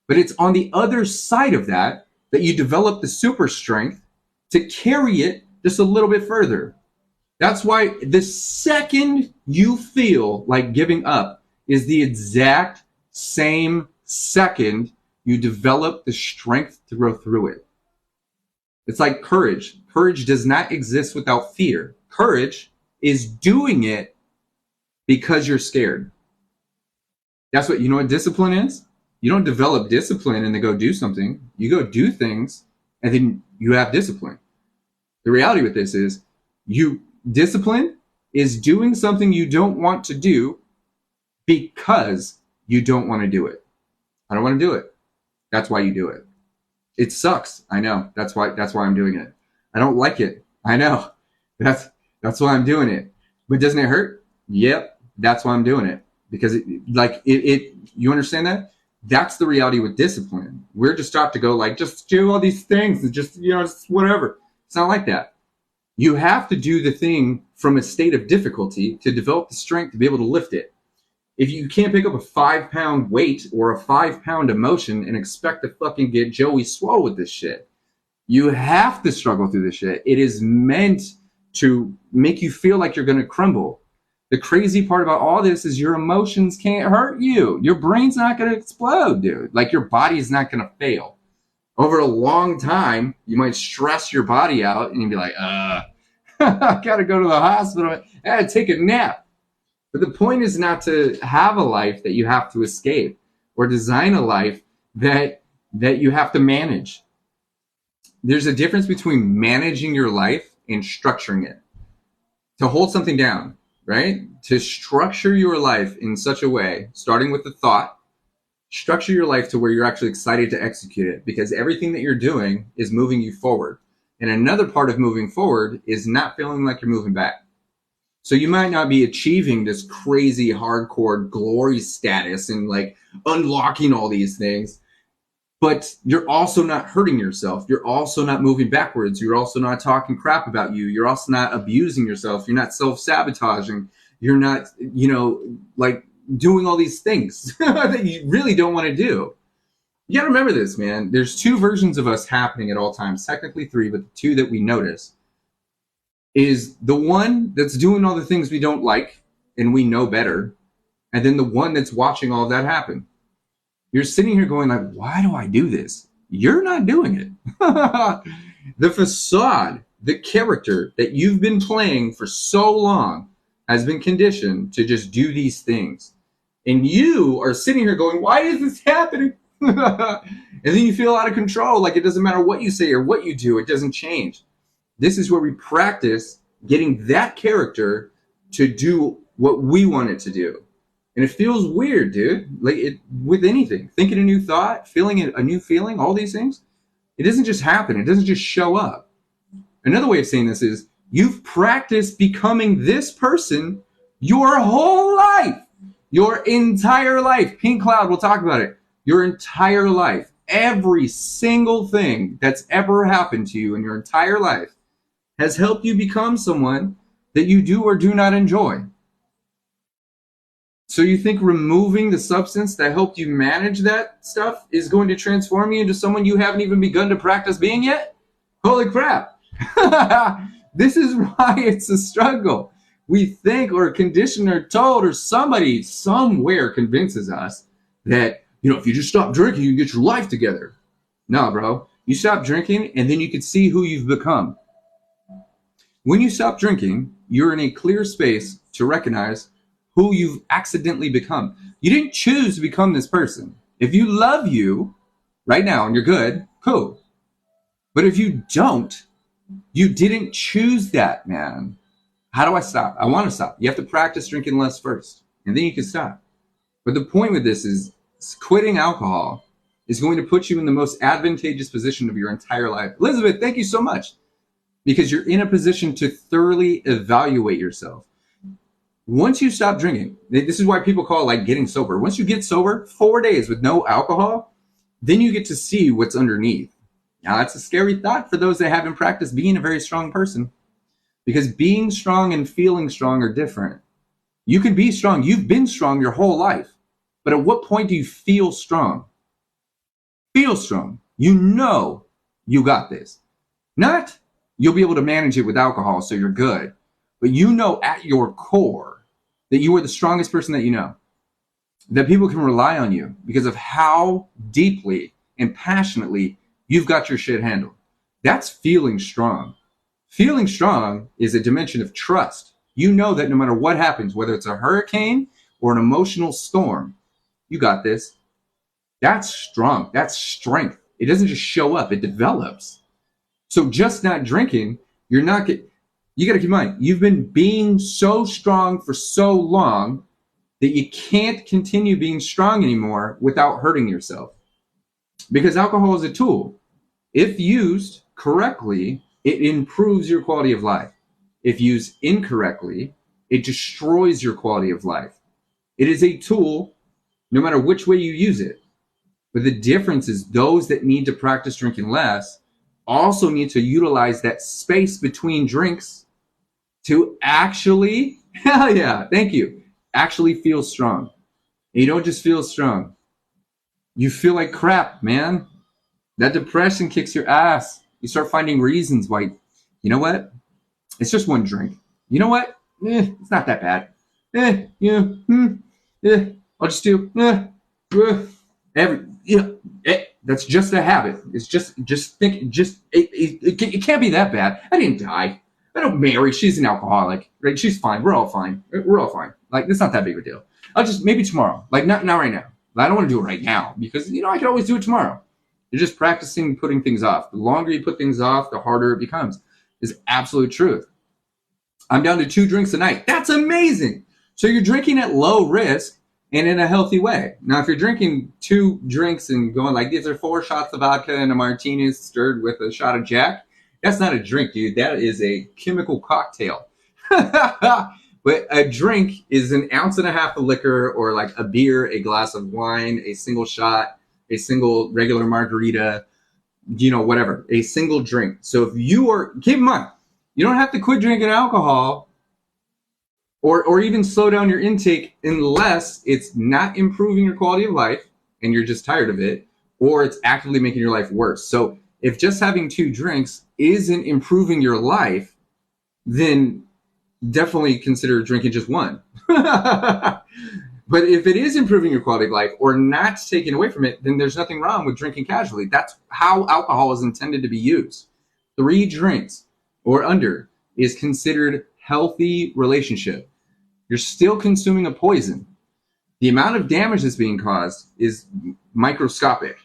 But it's on the other side of that you develop the super strength to carry it just a little bit further. That's why the second you feel like giving up is the exact same second you develop the strength to go through it. It's like courage. Courage does not exist without fear. Courage is doing it because you're scared. That's what, you know what discipline is? You don't develop discipline and then go do something. You go do things and then you have discipline. The reality with this is discipline is doing something you don't want to do because you don't want to do it. I don't want to do it. That's why you do it. It sucks. I know. That's why I'm doing it. I don't like it. I know. That's why I'm doing it. But doesn't it hurt? Yep. That's why I'm doing it. Because you understand that? That's the reality with discipline. We're just taught to go like, just do all these things and just, just whatever. It's not like that. You have to do the thing from a state of difficulty to develop the strength to be able to lift it. If you can't pick up a 5-pound weight or a 5-pound emotion and expect to fucking get Joey Swole with this shit, you have to struggle through this shit. It is meant to make you feel like you're going to crumble. The crazy part about all this is your emotions can't hurt you. Your brain's not going to explode, dude. Like your body's not going to fail. Over a long time, you might stress your body out and you'd be like, I got to go to the hospital. I got to take a nap. But the point is not to have a life that you have to escape or design a life that you have to manage. There's a difference between managing your life and structuring it. To hold something down, right? To structure your life in such a way, starting with the thought, structure your life to where you're actually excited to execute it, because everything that you're doing is moving you forward. And another part of moving forward is not feeling like you're moving back. So you might not be achieving this crazy hardcore glory status and like unlocking all these things, but you're also not hurting yourself. You're also not moving backwards. You're also not talking crap about you. You're also not abusing yourself. You're not self-sabotaging. You're not, like doing all these things that you really don't want to do. You got to remember this, man. There's two versions of us happening at all times. Technically three, but the two that we notice is the one that's doing all the things we don't like and we know better, and then the one that's watching all of that happen. You're sitting here going like, why do I do this? You're not doing it. The facade, the character that you've been playing for so long has been conditioned to just do these things. And you are sitting here going, why is this happening? And then you feel out of control. Like it doesn't matter what you say or what you do. It doesn't change. This is where we practice getting that character to do what we want it to do. And it feels weird, dude. Like with anything, thinking a new thought, feeling a new feeling, all these things, it doesn't just happen. It doesn't just show up. Another way of saying this is you've practiced becoming this person your whole life, your entire life. Pink Cloud, we'll talk about it. Your entire life, every single thing that's ever happened to you in your entire life has helped you become someone that you do or do not enjoy. So you think removing the substance that helped you manage that stuff is going to transform you into someone you haven't even begun to practice being yet? Holy crap. This is why it's a struggle. We think or conditioned or told or somebody somewhere convinces us that, if you just stop drinking, you can get your life together. No, bro. You stop drinking and then you can see who you've become. When you stop drinking, you're in a clear space to recognize who you've accidentally become. You didn't choose to become this person. If you love you right now and you're good, cool. But if you don't, you didn't choose that, man. How do I stop? I want to stop. You have to practice drinking less first, and then you can stop. But the point with this is quitting alcohol is going to put you in the most advantageous position of your entire life. Elizabeth, thank you so much. Because you're in a position to thoroughly evaluate yourself. Once you stop drinking, this is why people call it like getting sober. Once you get sober, 4 days with no alcohol, then you get to see what's underneath. Now, that's a scary thought for those that haven't practiced being a very strong person. Because being strong and feeling strong are different. You can be strong. You've been strong your whole life. But at what point do you feel strong? Feel strong. You know you got this. Not you'll be able to manage it with alcohol, so you're good. But you know at your core that you are the strongest person that you know. That people can rely on you because of how deeply and passionately you've got your shit handled. That's feeling strong. Feeling strong is a dimension of trust. You know that no matter what happens, whether it's a hurricane or an emotional storm, you got this. That's strong. That's strength. It doesn't just show up, it develops. So just not drinking, you got to keep in mind, you've been being so strong for so long that you can't continue being strong anymore without hurting yourself. Because alcohol is a tool. If used correctly, it improves your quality of life. If used incorrectly, it destroys your quality of life. It is a tool no matter which way you use it. But the difference is those that need to practice drinking less also need to utilize that space between drinks to actually, hell yeah, thank you, actually feel strong. And you don't just feel strong. You feel like crap, man. That depression kicks your ass. You start finding reasons why, you know what? It's just one drink. You know what? It's not that bad. I'll just do, that's just a habit. It's it can't be that bad. I didn't die. I don't marry. She's an alcoholic, right? She's fine. We're all fine. Like, it's not that big of a deal. I'll just, maybe tomorrow. Like, not right now. I don't want to do it right now because, I can always do it tomorrow. You're just practicing putting things off. The longer you put things off, the harder it becomes. Is absolute truth. I'm down to 2 drinks a night. That's amazing. So you're drinking at low risk and in a healthy way. Now, if you're drinking 2 drinks and going like, these are 4 shots of vodka and a martini stirred with a shot of Jack, that's not a drink, dude. That is a chemical cocktail. But a drink is 1.5 ounces of liquor, or like a beer, a glass of wine, a single shot, a single regular margarita, whatever, a single drink. So if you are, keep in mind, you don't have to quit drinking alcohol or even slow down your intake unless it's not improving your quality of life and you're just tired of it, or it's actively making your life worse. So if just having 2 drinks isn't improving your life, then definitely consider drinking just 1. But if it is improving your quality of life or not taking away from it, then there's nothing wrong with drinking casually. That's how alcohol is intended to be used. 3 drinks or under is considered healthy relationship. You're still consuming a poison. The amount of damage that's being caused is microscopic.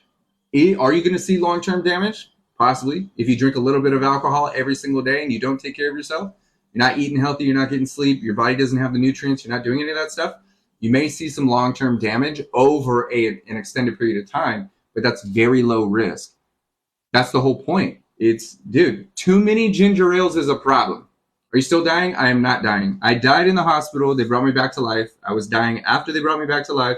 Are you going to see long-term damage? Possibly. If you drink a little bit of alcohol every single day and you don't take care of yourself, you're not eating healthy, you're not getting sleep, your body doesn't have the nutrients, you're not doing any of that stuff, you may see some long-term damage over an extended period of time, but that's very low risk. That's the whole point. Dude, too many ginger ales is a problem. Are you still dying? I am not dying. I died in the hospital. They brought me back to life. I was dying after they brought me back to life.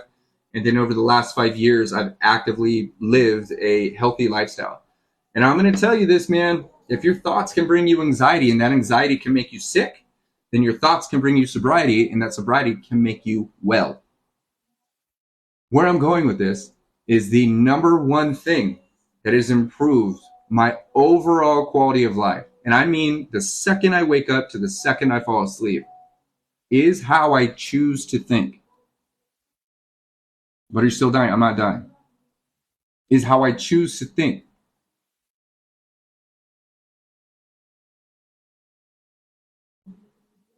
And then over the last 5 years, I've actively lived a healthy lifestyle. And I'm going to tell you this, man. If your thoughts can bring you anxiety and that anxiety can make you sick, then your thoughts can bring you sobriety and that sobriety can make you well. Where I'm going with this is the number one thing that has improved my overall quality of life, and I mean the second I wake up to the second I fall asleep, is how I choose to think. But are you still dying? I'm not dying. Is how I choose to think.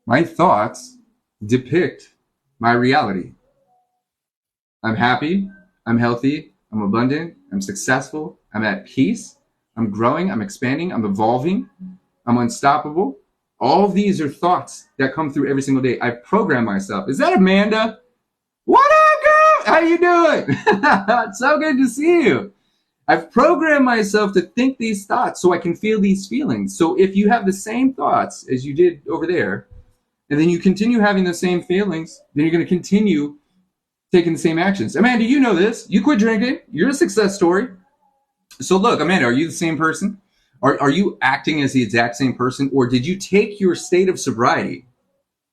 My thoughts depict my reality. I'm happy, I'm healthy, I'm abundant, I'm successful, I'm at peace, I'm growing, I'm expanding, I'm evolving, I'm unstoppable. All of these are thoughts that come through every single day. I program myself. Is that Amanda? What up, girl? How you doing? It's so good to see you. I've programmed myself to think these thoughts so I can feel these feelings. So if you have the same thoughts as you did over there, and then you continue having the same feelings, then you're going to continue taking the same actions. Amanda, you know this. You quit drinking. You're a success story. So look, Amanda, are you the same person? Are you acting as the exact same person? Or did you take your state of sobriety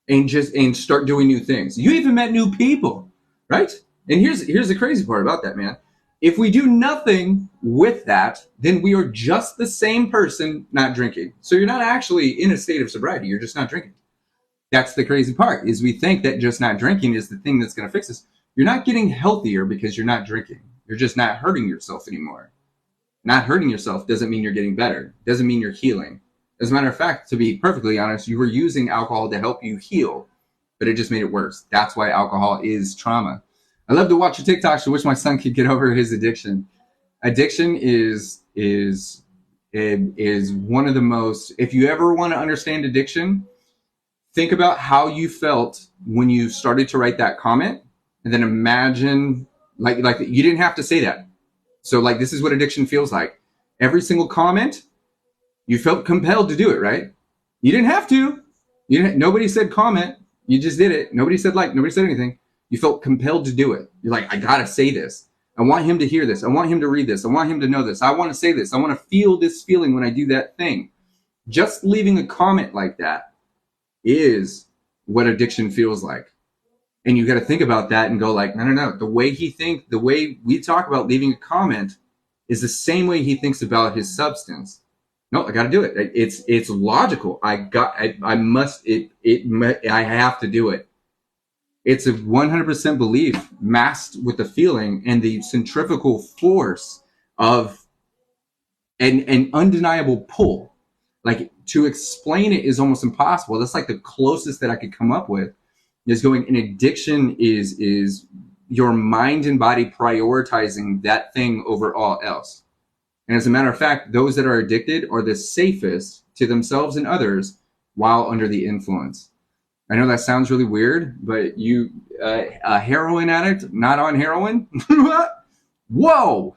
and start doing new things. You even met new people, right? And here's the crazy part about that, man. If we do nothing with that, then we are just the same person not drinking. So you're not actually in a state of sobriety. You're just not drinking. That's the crazy part, is we think that just not drinking is the thing that's going to fix us. You're not getting healthier because you're not drinking. You're just not hurting yourself anymore. Not hurting yourself doesn't mean you're getting better. Doesn't mean you're healing. As a matter of fact, to be perfectly honest, you were using alcohol to help you heal, but it just made it worse. That's why alcohol is trauma. I love to watch your TikToks. I wish my son could get over his addiction. Addiction is one of the most, if you ever want to understand addiction, think about how you felt when you started to write that comment, and then imagine like you didn't have to say that. So like, this is what addiction feels like. Every single comment, you felt compelled to do it, right? You didn't have to. Nobody said comment. You just did it. Nobody said like, nobody said anything. You felt compelled to do it. You're like, I gotta say this. I want him to hear this. I want him to read this. I want him to know this. I want to say this. I want to feel this feeling when I do that thing. Just leaving a comment like that is what addiction feels like. And you got to think about that and go like, no. The way we talk about leaving a comment is the same way he thinks about his substance. No, I got to do it. It's logical. I have to do it. It's a 100% belief masked with the feeling and the centrifugal force of an undeniable pull. Like, to explain it is almost impossible. That's like the closest that I could come up with, is going, an addiction is your mind and body prioritizing that thing over all else. And as a matter of fact, those that are addicted are the safest to themselves and others while under the influence. I know that sounds really weird, but a heroin addict not on heroin, whoa,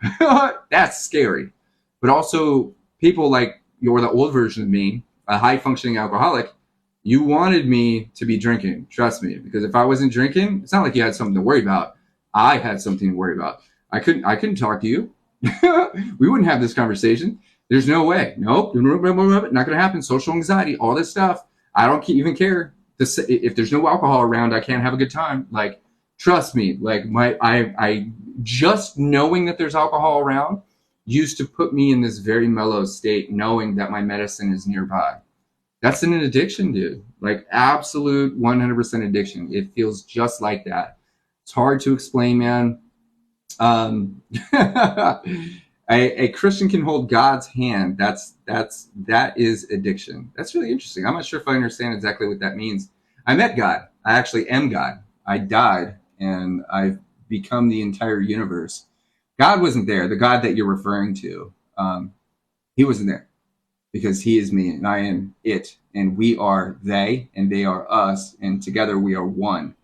that's scary. But also people like you're the old version of me, a high functioning alcoholic. You wanted me to be drinking, trust me, because if I wasn't drinking, it's not like you had something to worry about. I had something to worry about. I couldn't talk to you. We wouldn't have this conversation. There's no way. Nope. Not going to happen. Social anxiety, all this stuff. I don't even care. If there's no alcohol around, I can't have a good time. Like, trust me. Like, I just knowing that there's alcohol around used to put me in this very mellow state, knowing that my medicine is nearby. That's an addiction, dude. Like, absolute 100% addiction. It feels just like that. It's hard to explain, man. A Christian can hold God's hand. That is addiction. That's really interesting. I'm not sure if I understand exactly what that means. I met God. I actually am God. I died and I've become the entire universe. God wasn't there. The God that you're referring to, he wasn't there, because he is me and I am it, and we are they and they are us, and together we are one.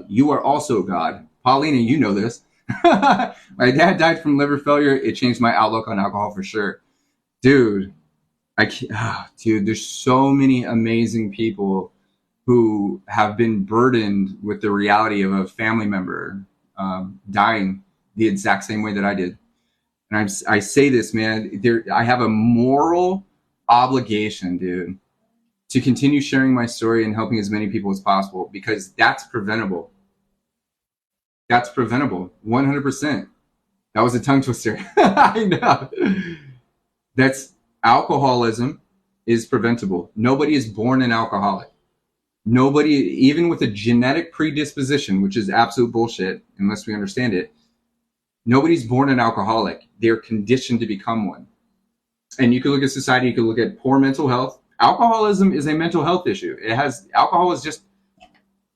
You are also God. Paulina, you know this. My dad died from liver failure. It changed my outlook on alcohol for sure. Dude, there's so many amazing people who have been burdened with the reality of a family member dying the exact same way that I did. And I say this, man, I have a moral obligation, dude, to continue sharing my story and helping as many people as possible, because that's preventable. That's preventable, 100%. That was a tongue twister. I know. That's alcoholism is preventable. Nobody is born an alcoholic. Nobody, even with a genetic predisposition, which is absolute bullshit unless we understand it, nobody's born an alcoholic. They're conditioned to become one. And you can look at society, you can look at poor mental health. Alcoholism is a mental health issue. Alcohol is just,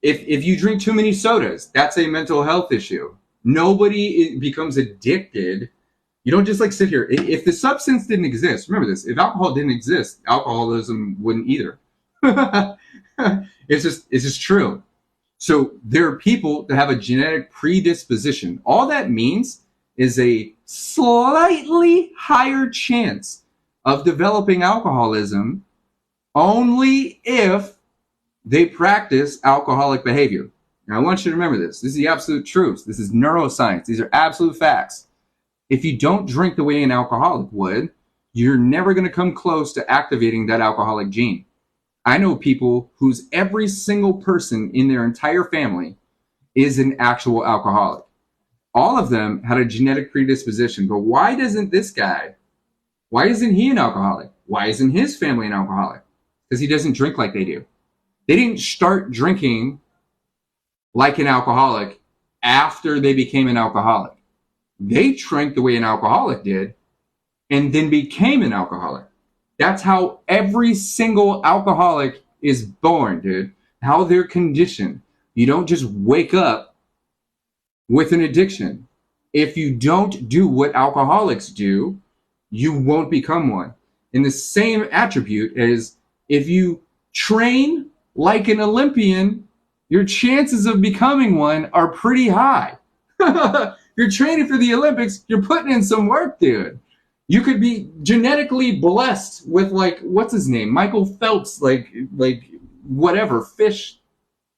if you drink too many sodas, that's a mental health issue. Nobody becomes addicted. You don't just like sit here. If the substance didn't exist, remember this, if alcohol didn't exist, alcoholism wouldn't either. It's just true. So there are people that have a genetic predisposition. All that means is a slightly higher chance of developing alcoholism only if they practice alcoholic behavior. Now, I want you to remember this. This is the absolute truth. This is neuroscience. These are absolute facts. If you don't drink the way an alcoholic would, you're never going to come close to activating that alcoholic gene. I know people whose every single person in their entire family is an actual alcoholic. All of them had a genetic predisposition, but why isn't he an alcoholic? Why isn't his family an alcoholic? Because he doesn't drink like they do. They didn't start drinking like an alcoholic after they became an alcoholic. They drank the way an alcoholic did and then became an alcoholic. That's how every single alcoholic is born, dude. How they're conditioned. You don't just wake up with an addiction. If you don't do what alcoholics do, you won't become one. And the same attribute is if you train like an Olympian, your chances of becoming one are pretty high. You're training for the Olympics, you're putting in some work, dude. You could be genetically blessed with, like, what's his name? Michael Phelps, like whatever, fish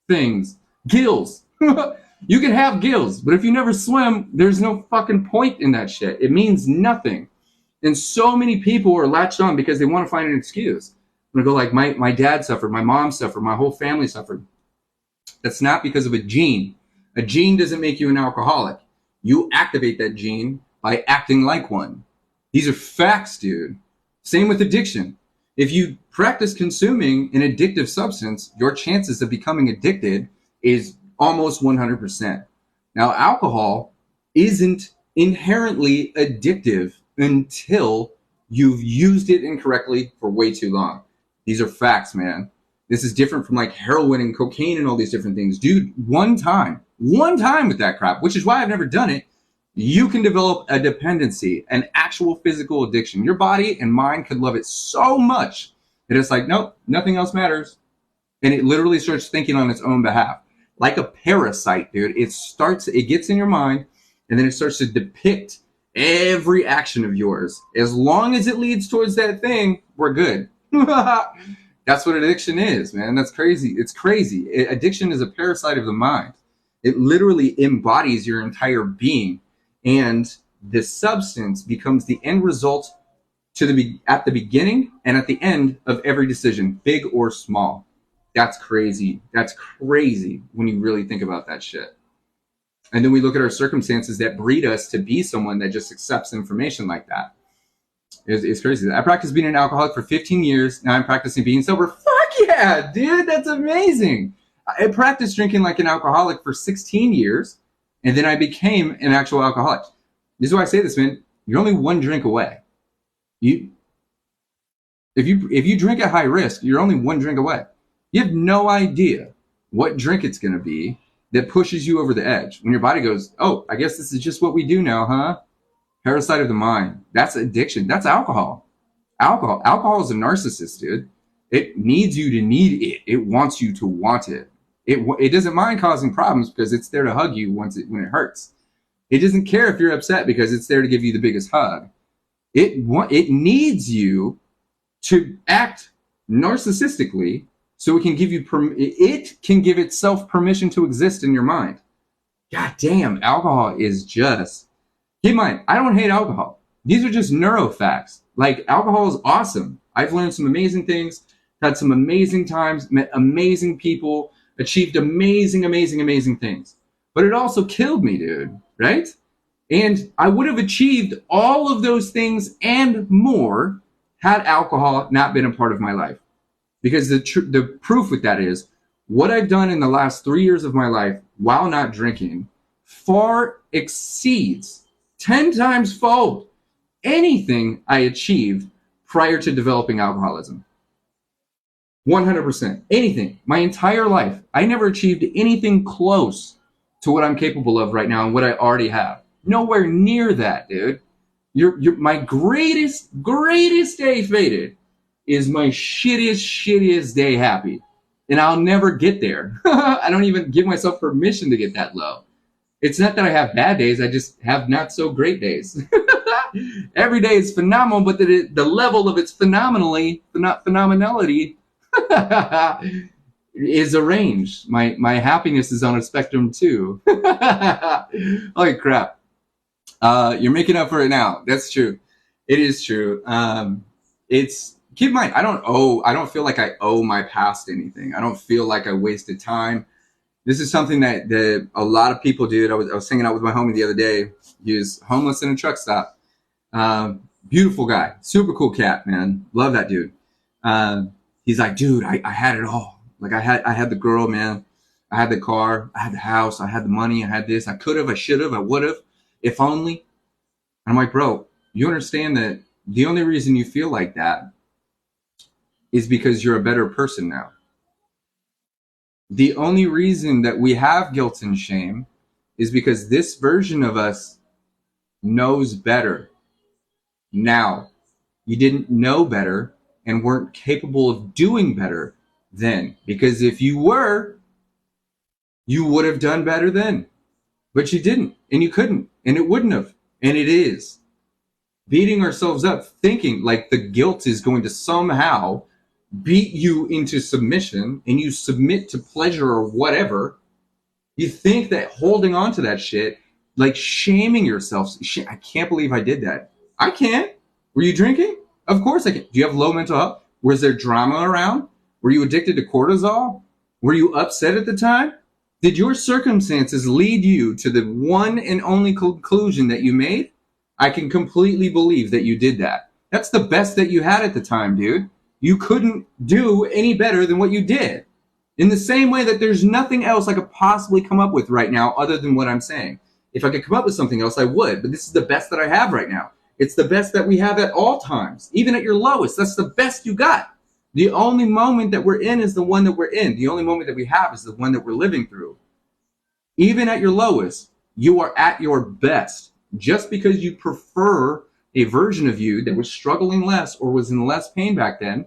things, gills. You can have gills, but if you never swim, there's no fucking point in that shit. It means nothing. And so many people are latched on because they want to find an excuse. I'm gonna go like, my dad suffered, my mom suffered, my whole family suffered. That's not because of a gene. A gene doesn't make you an alcoholic. You activate that gene by acting like one. These are facts, dude. Same with addiction. If you practice consuming an addictive substance, your chances of becoming addicted is almost 100%. Now, alcohol isn't inherently addictive until you've used it incorrectly for way too long. These are facts, man. This is different from like heroin and cocaine and all these different things. Dude, one time with that crap, which is why I've never done it, you can develop a dependency, an actual physical addiction. Your body and mind could love it so much that it's like, nope, nothing else matters. And it literally starts thinking on its own behalf. Like a parasite, dude. It gets in your mind, and then it starts to depict every action of yours. As long as it leads towards that thing, we're good. That's what addiction is, man. That's crazy. It's crazy. Addiction is a parasite of the mind. It literally embodies your entire being. And the substance becomes the end result at the beginning and at the end of every decision, big or small. That's crazy. That's crazy when you really think about that shit. And then we look at our circumstances that breed us to be someone that just accepts information like that. It's crazy. I practiced being an alcoholic for 15 years. Now I'm practicing being sober. Fuck yeah, dude. That's amazing. I practiced drinking like an alcoholic for 16 years. And then I became an actual alcoholic. This is why I say this, man. You're only one drink away. If you drink at high risk, you're only one drink away. You have no idea what drink it's going to be that pushes you over the edge. When your body goes, oh, I guess this is just what we do now, huh? Parasite of the mind. That's addiction. That's alcohol. Alcohol is a narcissist, dude. It needs you to need it. It wants you to want it. It doesn't mind causing problems because it's there to hug you when it hurts. It doesn't care if you're upset because it's there to give you the biggest hug. It needs you to act narcissistically so it can give you it can give itself permission to exist in your mind. God damn, alcohol is just. Keep in mind, I don't hate alcohol. These are just neurofacts. Like, alcohol is awesome. I've learned some amazing things, had some amazing times, met amazing people, achieved amazing, amazing, amazing things. But it also killed me, dude, right? And I would have achieved all of those things and more had alcohol not been a part of my life. Because the proof with that is what I've done in the last 3 years of my life while not drinking far exceeds 10 times fold anything I achieved prior to developing alcoholism. 100%. Anything. My entire life. I never achieved anything close to what I'm capable of right now and what I already have. Nowhere near that, dude. My greatest day faded is my shittiest day happy. And I'll never get there. I don't even give myself permission to get that low. It's not that I have bad days. I just have not so great days. Every day is phenomenal, but the level of its phenomenality is a range. My happiness is on a spectrum too. Holy crap. You're making up for it now. That's true. It is true. keep in mind, I don't feel like I owe my past anything. I don't feel like I wasted time. This is something that a lot of people do. I was hanging out with my homie the other day. He was homeless in a truck stop. Beautiful guy, super cool cat, man. Love that dude. He's like, dude, I had it all. Like I had the girl, man. I had the car. I had the house. I had the money. I had this. I could have. I should have. I would have. If only. And I'm like, bro, you understand that the only reason you feel like that is because you're a better person now. The only reason that we have guilt and shame is because this version of us knows better. Now, you didn't know better and weren't capable of doing better then. Because if you were, you would have done better then. But you didn't, and you couldn't, and it wouldn't have. And it is. Beating ourselves up, thinking like the guilt is going to somehow beat you into submission and you submit to pleasure or whatever. You think that holding on to that shit, like shaming yourself. I can't believe I did that. I can't. Were you drinking? Of course I can. Do you have low mental health? Was there drama around? Were you addicted to cortisol? Were you upset at the time? Did your circumstances lead you to the one and only conclusion that you made? I can completely believe that you did that. That's the best that you had at the time, dude. You couldn't do any better than what you did. In the same way that there's nothing else I could possibly come up with right now other than what I'm saying. If I could come up with something else, I would. But this is the best that I have right now. It's the best that we have at all times. Even at your lowest, that's the best you got. The only moment that we're in is the one that we're in. The only moment that we have is the one that we're living through. Even at your lowest, you are at your best. Just because you prefer a version of you that was struggling less or was in less pain back then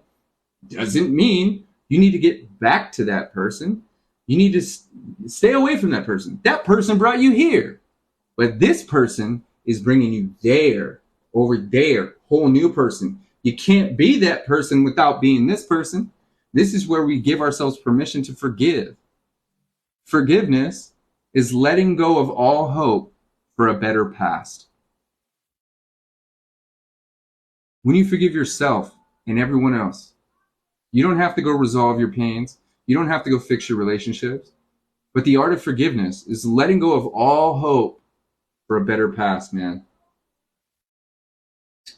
doesn't mean you need to get back to that person. You need to stay away from that person. That person brought you here. But this person is bringing you there, over there, whole new person. You can't be that person without being this person. This is where we give ourselves permission to forgive. Forgiveness is letting go of all hope for a better past. When you forgive yourself and everyone else, you don't have to go resolve your pains. You don't have to go fix your relationships. But the art of forgiveness is letting go of all hope for a better past, man.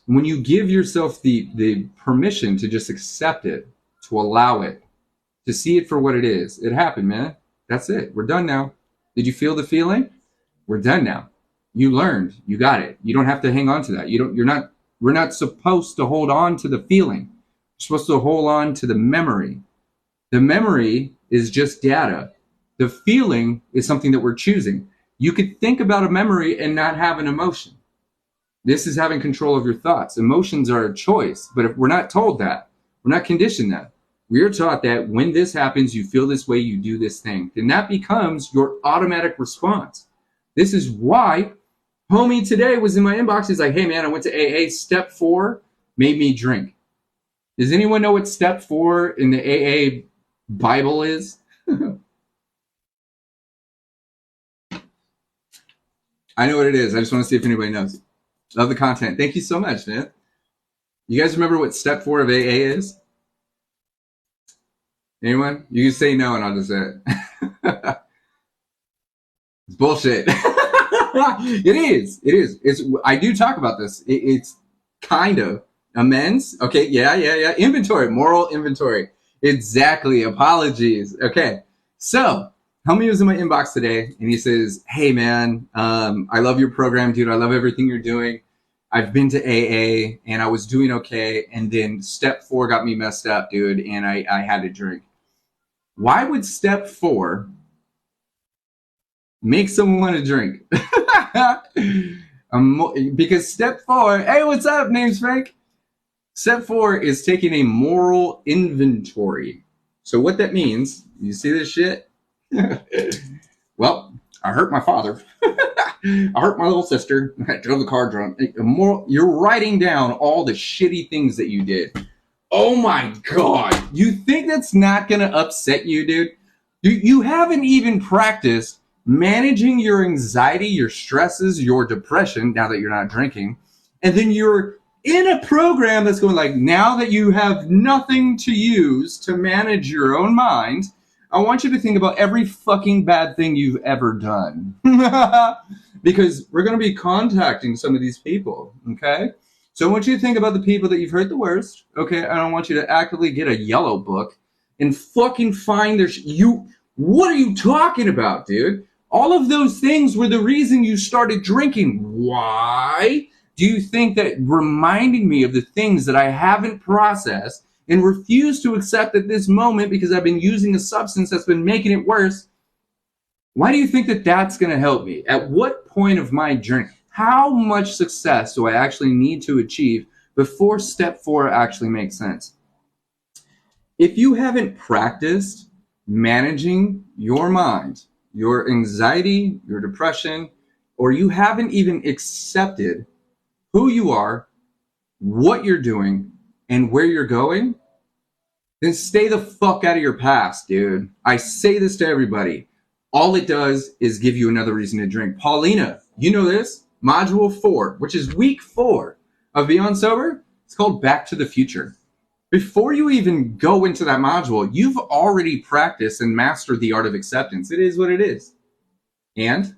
When you give yourself the permission to just accept it, to allow it, to see it for what it is, it happened, man. That's it. We're done now. Did you feel the feeling? We're done now. You learned. You got it. You don't have to hang on to that. We're not supposed to hold on to the feeling. We're supposed to hold on to the memory. The memory is just data. The feeling is something that we're choosing. You could think about a memory and not have an emotion. This is having control of your thoughts. Emotions are a choice, but if we're not told that, we're not conditioned that. We are taught that when this happens, you feel this way, you do this thing. Then that becomes your automatic response. This is why homie today was in my inbox. He's like, hey man, I went to AA. Step 4 made me drink. Does anyone know what step 4 in the AA Bible is? I know what it is. I just want to see if anybody knows. Love the content. Thank you so much, man. You guys remember what step 4 of AA is? Anyone? You can say no and I'll just say it. It's bullshit. It is. I do talk about this. It's kind of amends. Okay. Yeah. Inventory, moral inventory. Exactly. Apologies. Okay. So homie was in my inbox today and he says, hey man, I love your program, dude. I love everything you're doing. I've been to AA and I was doing okay. And then step 4 got me messed up, dude. And I had to drink. Why would step 4 make someone want to drink? Because step 4, hey, what's up? Name's Frank. Step 4 is taking a moral inventory. So what that means, you see this shit? Well, I hurt my father. I hurt my little sister. I drove the car drunk. You're writing down all the shitty things that you did. Oh my God. You think that's not going to upset you, dude? You haven't even practiced managing your anxiety, your stresses, your depression, now that you're not drinking. And then you're in a program that's going like, now that you have nothing to use to manage your own mind, I want you to think about every fucking bad thing you've ever done. Because we're going to be contacting some of these people, okay? So I want you to think about the people that you've hurt the worst, okay? I don't want you to actively get a yellow book and fucking find their what are you talking about, dude? All of those things were the reason you started drinking. Why do you think that reminding me of the things that I haven't processed and refuse to accept at this moment because I've been using a substance that's been making it worse, why do you think that that's going to help me? At what point of my journey? How much success do I actually need to achieve before step 4 actually makes sense? If you haven't practiced managing your mind, your anxiety, your depression, or you haven't even accepted who you are, what you're doing, and where you're going, then stay the fuck out of your past, dude. I say this to everybody. All it does is give you another reason to drink. Paulina, you know this? Module 4, which is week 4 of Beyond Sober, it's called Back to the Future. Before you even go into that module, you've already practiced and mastered the art of acceptance. It is what it is. And,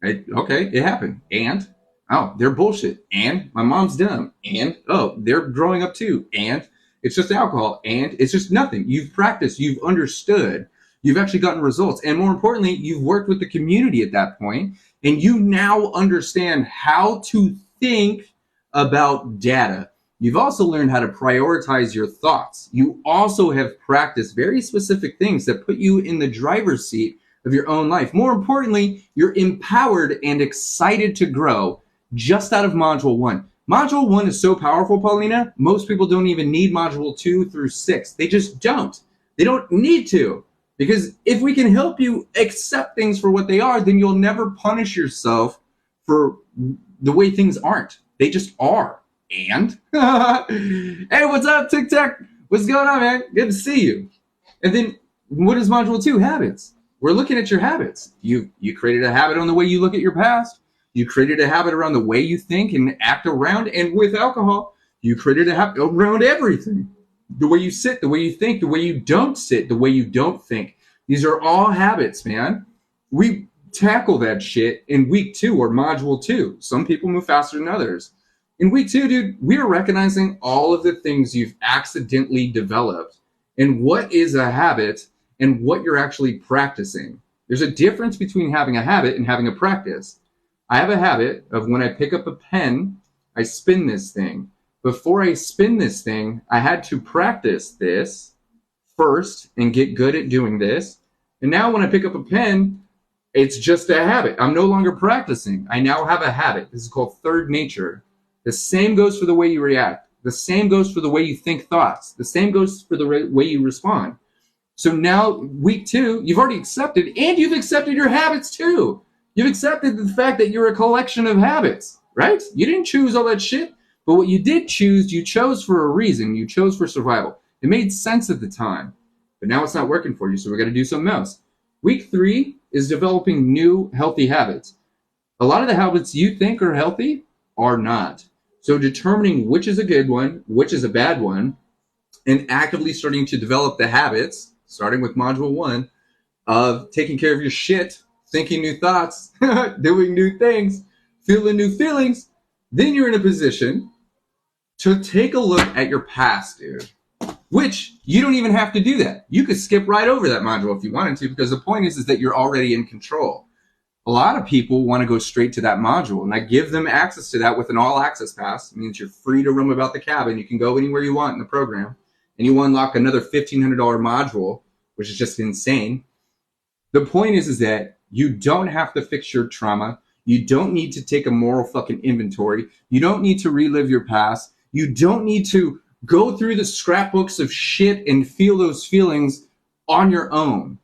okay, it happened. And, oh, they're bullshit. And, my mom's dumb. And, oh, they're growing up too. And, it's just alcohol. And, it's just nothing. You've practiced. You've understood. You've actually gotten results. And more importantly, you've worked with the community at that point. And you now understand how to think about data. You've also learned how to prioritize your thoughts. You also have practiced very specific things that put you in the driver's seat of your own life. More importantly, you're empowered and excited to grow just out of Module 1. Module 1 is so powerful, Paulina, most people don't even need Module 2 through 6. They just don't. They don't need to. Because if we can help you accept things for what they are, then you'll never punish yourself for the way things aren't. They just are. And, hey, what's up, Tic Tac? What's going on, man? Good to see you. And then, what is Module 2? Habits. We're looking at your habits. You created a habit on the way you look at your past. You created a habit around the way you think and act around. And with alcohol, you created a habit around everything. The way you sit, the way you think, the way you don't sit, the way you don't think. These are all habits, man. We tackle that shit in week 2 or Module 2. Some people move faster than others. In week 2, dude, we are recognizing all of the things you've accidentally developed and what is a habit and what you're actually practicing. There's a difference between having a habit and having a practice. I have a habit of when I pick up a pen, I spin this thing. Before I spin this thing, I had to practice this first and get good at doing this. And now when I pick up a pen, it's just a habit. I'm no longer practicing. I now have a habit. This is called third nature. The same goes for the way you react. The same goes for the way you think thoughts. The same goes for the way you respond. So now, week 2, you've already accepted, and you've accepted your habits too. You've accepted the fact that you're a collection of habits, right? You didn't choose all that shit, but what you did choose, you chose for a reason. You chose for survival. It made sense at the time, but now it's not working for you, so we're going to do something else. Week 3 is developing new healthy habits. A lot of the habits you think are healthy are not. So determining which is a good one, which is a bad one, and actively starting to develop the habits, starting with Module 1, of taking care of your shit, thinking new thoughts, doing new things, feeling new feelings, then you're in a position to take a look at your past, dude. Which, you don't even have to do that. You could skip right over that module if you wanted to, because the point is that you're already in control. A lot of people want to go straight to that module, and I give them access to that with an all-access pass. It means you're free to roam about the cabin. You can go anywhere you want in the program, and you unlock another $1,500 module, which is just insane. The point is that you don't have to fix your trauma. You don't need to take a moral fucking inventory. You don't need to relive your past. You don't need to go through the scrapbooks of shit and feel those feelings on your own.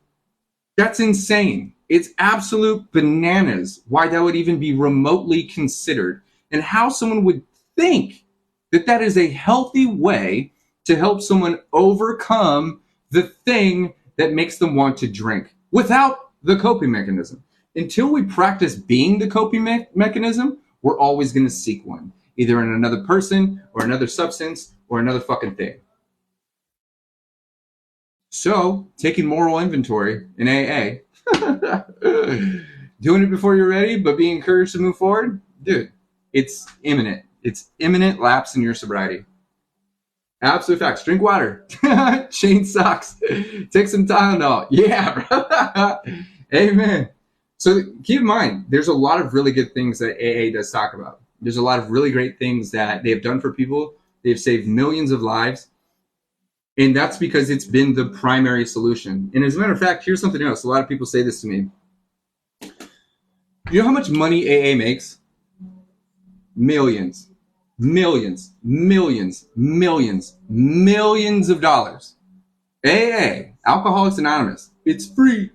That's insane. It's absolute bananas why that would even be remotely considered, and how someone would think that that is a healthy way to help someone overcome the thing that makes them want to drink without the coping mechanism. Until we practice being the coping mechanism, we're always going to seek one. either in another person or another substance or another fucking thing. So, taking moral inventory in AA, doing it before you're ready, but being encouraged to move forward, dude, it's imminent. It's imminent lapse in your sobriety. Absolute facts. Drink water. Change socks. Take some Tylenol. Yeah, bro. Amen. So keep in mind, there's a lot of really good things that AA does talk about. There's a lot of really great things that they have done for people. They've saved millions of lives. And that's because it's been the primary solution. And as a matter of fact, here's something else. A lot of people say this to me. You know how much money AA makes? Millions. Millions, millions, millions, millions of dollars. AA, Alcoholics Anonymous, it's free.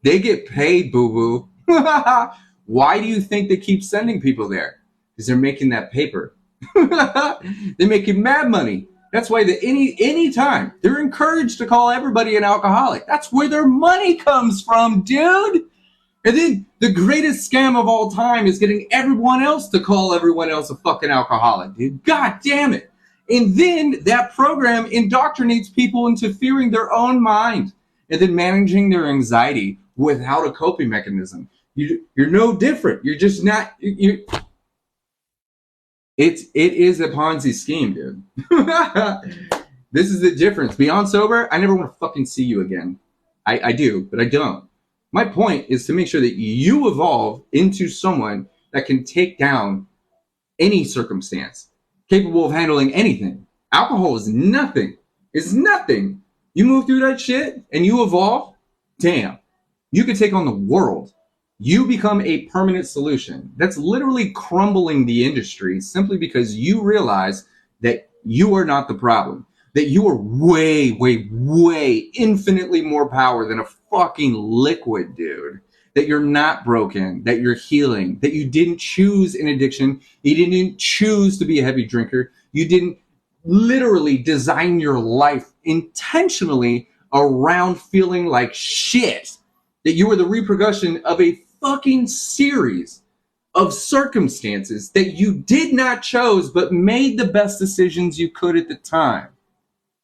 They get paid, boo-boo. Why do you think they keep sending people there? Because they're making that paper. They're making mad money. That's why any time they're encouraged to call everybody an alcoholic. That's where their money comes from, dude. And then the greatest scam of all time is getting everyone else to call everyone else a fucking alcoholic, dude. God damn it. And then that program indoctrinates people into fearing their own mind and then managing their anxiety without a coping mechanism. You're no different. You're just not. It is a Ponzi scheme, dude. This is the difference. Beyond sober, I never want to fucking see you again. I do, but I don't. My point is to make sure that you evolve into someone that can take down any circumstance, capable of handling anything. Alcohol is nothing. It's nothing. You move through that shit and you evolve, damn, you can take on the world. You become a permanent solution. That's literally crumbling the industry simply because you realize that you are not the problem. That you are way, way, way infinitely more power than a fucking liquid, dude. That you're not broken, that you're healing, that you didn't choose an addiction, you didn't choose to be a heavy drinker, you didn't literally design your life intentionally around feeling like shit, that you were the repercussion of a fucking series of circumstances that you did not choose but made the best decisions you could at the time.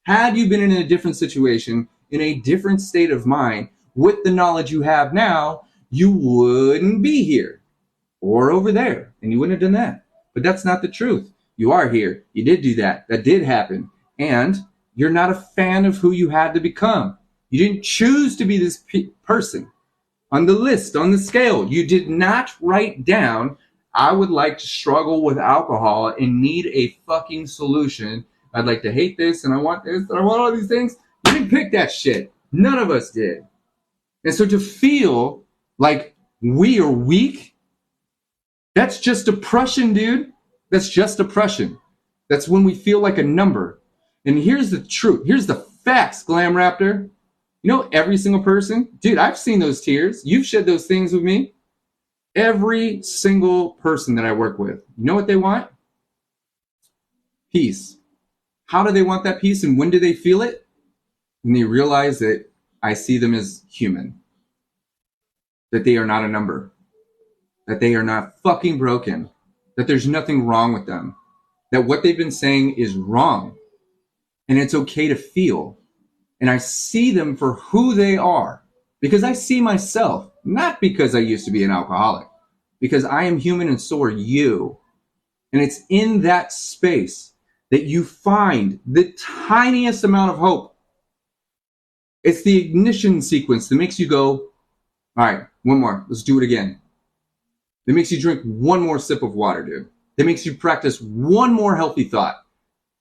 Had you been in a different situation, in a different state of mind, with the knowledge you have now, you wouldn't be here or over there, and you wouldn't have done that. But that's not the truth. You are here. You did do that. That did happen. And you're not a fan of who you had to become. You didn't choose to be this person. On the list, on the scale, you did not write down, I would like to struggle with alcohol and need a fucking solution. I'd like to hate this, and I want this, and I want all these things. You didn't pick that shit. None of us did. And so to feel like we are weak, that's just oppression, dude. That's just oppression. That's when we feel like a number. And here's the truth. Here's the facts, Glam Raptor. You know, every single person, dude, I've seen those tears. You've shed those things with me. Every single person that I work with, you know what they want? Peace. How do they want that peace, and when do they feel it? When they realize that I see them as human. That they are not a number. That they are not fucking broken. That there's nothing wrong with them. That what they've been saying is wrong. And it's okay to feel. And I see them for who they are. Because I see myself. Not because I used to be an alcoholic. Because I am human and so are you. And it's in that space that you find the tiniest amount of hope. It's the ignition sequence that makes you go, all right, one more. Let's do it again. That makes you drink one more sip of water, dude. That makes you practice one more healthy thought.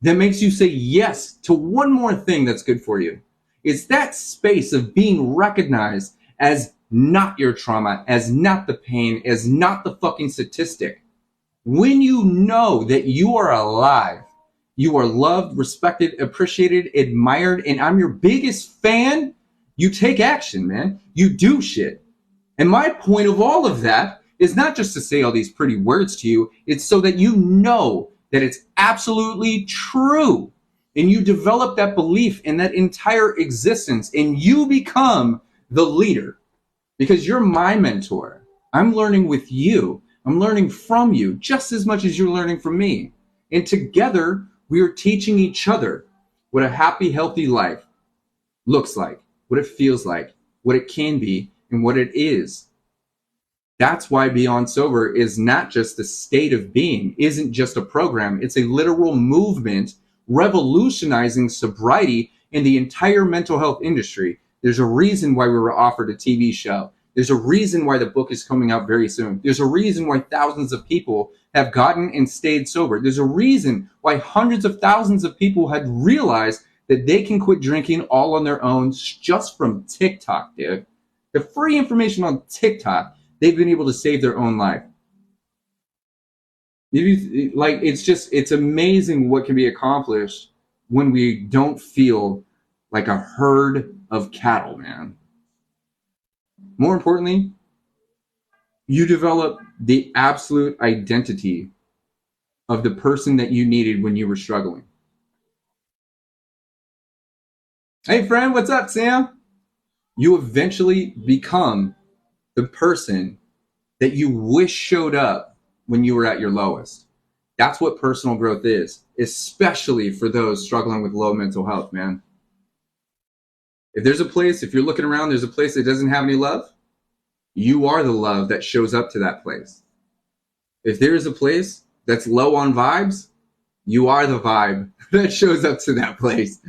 That makes you say yes to one more thing that's good for you. It's that space of being recognized as not your trauma, as not the pain, as not the fucking statistic. When you know that you are alive, you are loved, respected, appreciated, admired, and I'm your biggest fan, you take action, man. You do shit. And my point of all of that is not just to say all these pretty words to you, it's so that you know that it's absolutely true. And you develop that belief in that entire existence, and you become the leader. Because you're my mentor. I'm learning with you. I'm learning from you just as much as you're learning from me. And together, we are teaching each other what a happy, healthy life looks like, what it feels like, what it can be, and what it is. That's why Beyond Sober is not just a state of being, isn't just a program. It's a literal movement revolutionizing sobriety in the entire mental health industry. There's a reason why we were offered a TV show. There's a reason why the book is coming out very soon. There's a reason why thousands of people have gotten and stayed sober. There's a reason why hundreds of thousands of people had realized that they can quit drinking all on their own just from TikTok, dude. The free information on TikTok, they've been able to save their own life. It's amazing what can be accomplished when we don't feel like a herd of cattle, man. More importantly, you develop the absolute identity of the person that you needed when you were struggling. Hey friend, what's up, Sam? You eventually become the person that you wish showed up when you were at your lowest. That's what personal growth is, especially for those struggling with low mental health, man. If you're looking around, there's a place that doesn't have any love, you are the love that shows up to that place. If there is a place that's low on vibes, you are the vibe that shows up to that place.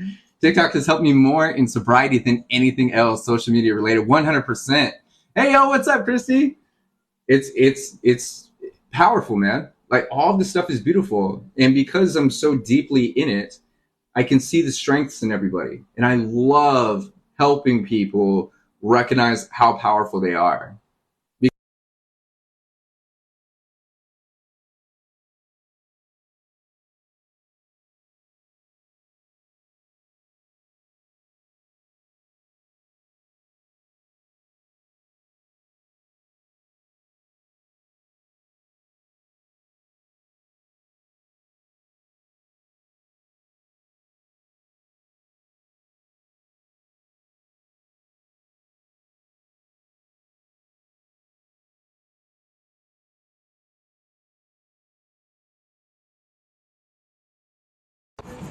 TikTok has helped me more in sobriety than anything else social media related, 100%. Hey, yo, what's up, Christy? It's powerful, man. Like, all of this stuff is beautiful. And because I'm so deeply in it, I can see the strengths in everybody. And I love helping people recognize how powerful they are.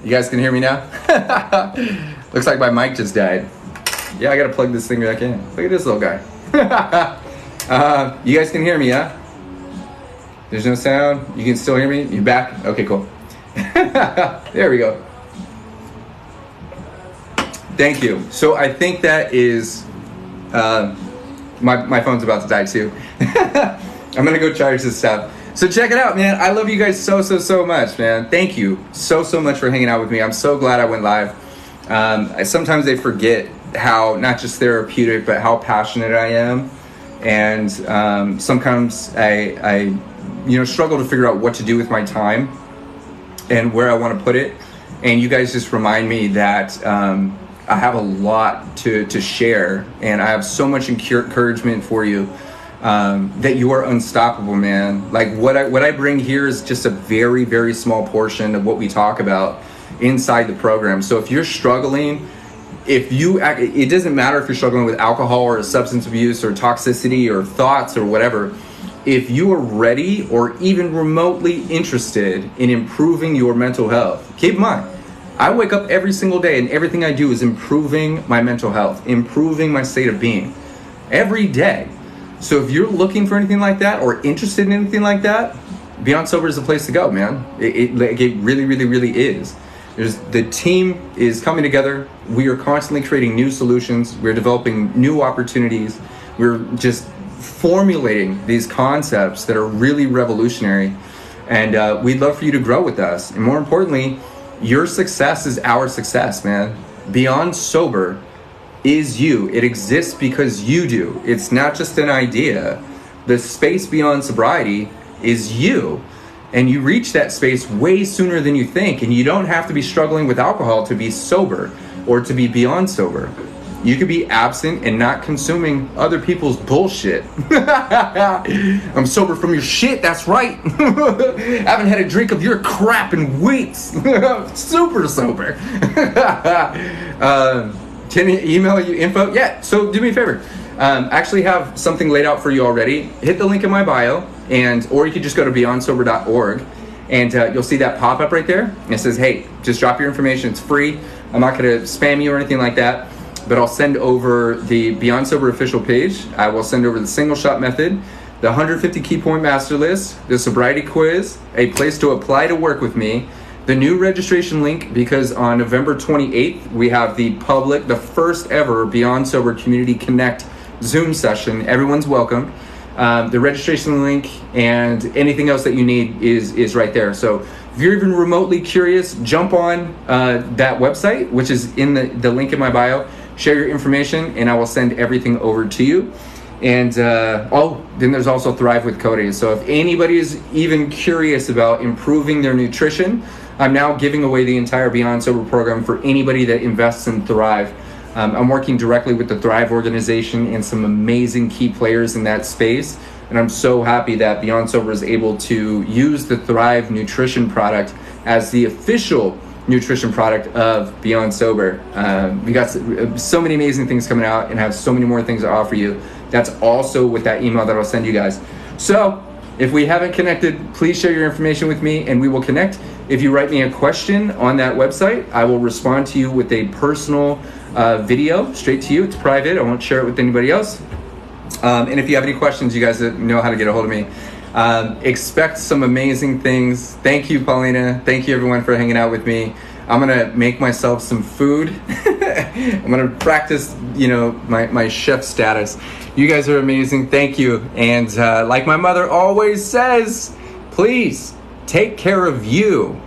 You guys can hear me now? Looks like my mic just died. Yeah, I gotta plug this thing back in. Look at this little guy. You guys can hear me, yeah? There's no sound? You can still hear me? You back? Okay, cool. There we go. Thank you. So I think that is... my phone's about to die too. I'm gonna go charge this stuff. So check it out, man. I love you guys so much, man. Thank you so much for hanging out with me. I'm so glad I went live. Sometimes they forget how not just therapeutic, but how passionate I am. And sometimes I struggle to figure out what to do with my time and where I want to put it. And you guys just remind me that I have a lot to share, and I have so much encouragement for you. That you are unstoppable, man. Like, what I bring here is just a very small portion of what we talk about inside the program. So if you're struggling, it doesn't matter if you're struggling with alcohol or substance abuse or toxicity or thoughts or whatever. If you are ready or even remotely interested in improving your mental health, keep in mind, I wake up every single day and everything I do is improving my mental health, improving my state of being every day. So if you're looking for anything like that or interested in anything like that, Beyond Sober is the place to go, man. It really is. The team is coming together. We are constantly creating new solutions. We're developing new opportunities. We're just formulating these concepts that are really revolutionary. And we'd love for you to grow with us. And more importantly, your success is our success, man. Beyond Sober is you. It exists because you do. It's not just an idea. The space beyond sobriety is you. And you reach that space way sooner than you think. And you don't have to be struggling with alcohol to be sober or to be beyond sober. You could be absent and not consuming other people's bullshit. I'm sober from your shit, that's right. I haven't had a drink of your crap in weeks. Super sober. Can you email you info? Yeah, so do me a favor. Actually have something laid out for you already. Hit the link in my bio, or you could just go to beyondsober.org, and you'll see that pop up right there. It says, hey, just drop your information. It's free. I'm not going to spam you or anything like that, but I'll send over the Beyond Sober official page. I will send over the single shot method, the 150 key point master list, the sobriety quiz, a place to apply to work with me, the new registration link, because on November 28th, we have the first ever Beyond Sober Community Connect Zoom session. Everyone's welcome. The registration link and anything else that you need is right there. So if you're even remotely curious, jump on that website, which is in the link in my bio, share your information, and I will send everything over to you. And then there's also Thrive with Kohdi. So if anybody is even curious about improving their nutrition, I'm now giving away the entire Beyond Sober program for anybody that invests in Thrive. I'm working directly with the Thrive organization and some amazing key players in that space. And I'm so happy that Beyond Sober is able to use the Thrive nutrition product as the official nutrition product of Beyond Sober. We got so many amazing things coming out and have so many more things to offer you. That's also with that email that I'll send you guys. So if we haven't connected, please share your information with me and we will connect. If you write me a question on that website, I will respond to you with a personal video straight to you. It's private. I won't share it with anybody else. And if you have any questions, you guys know how to get a hold of me. Expect some amazing things. Thank you, Paulina. Thank you, everyone, for hanging out with me. I'm going to make myself some food. I'm going to practice, my chef status. You guys are amazing. Thank you. And like my mother always says, please take care of you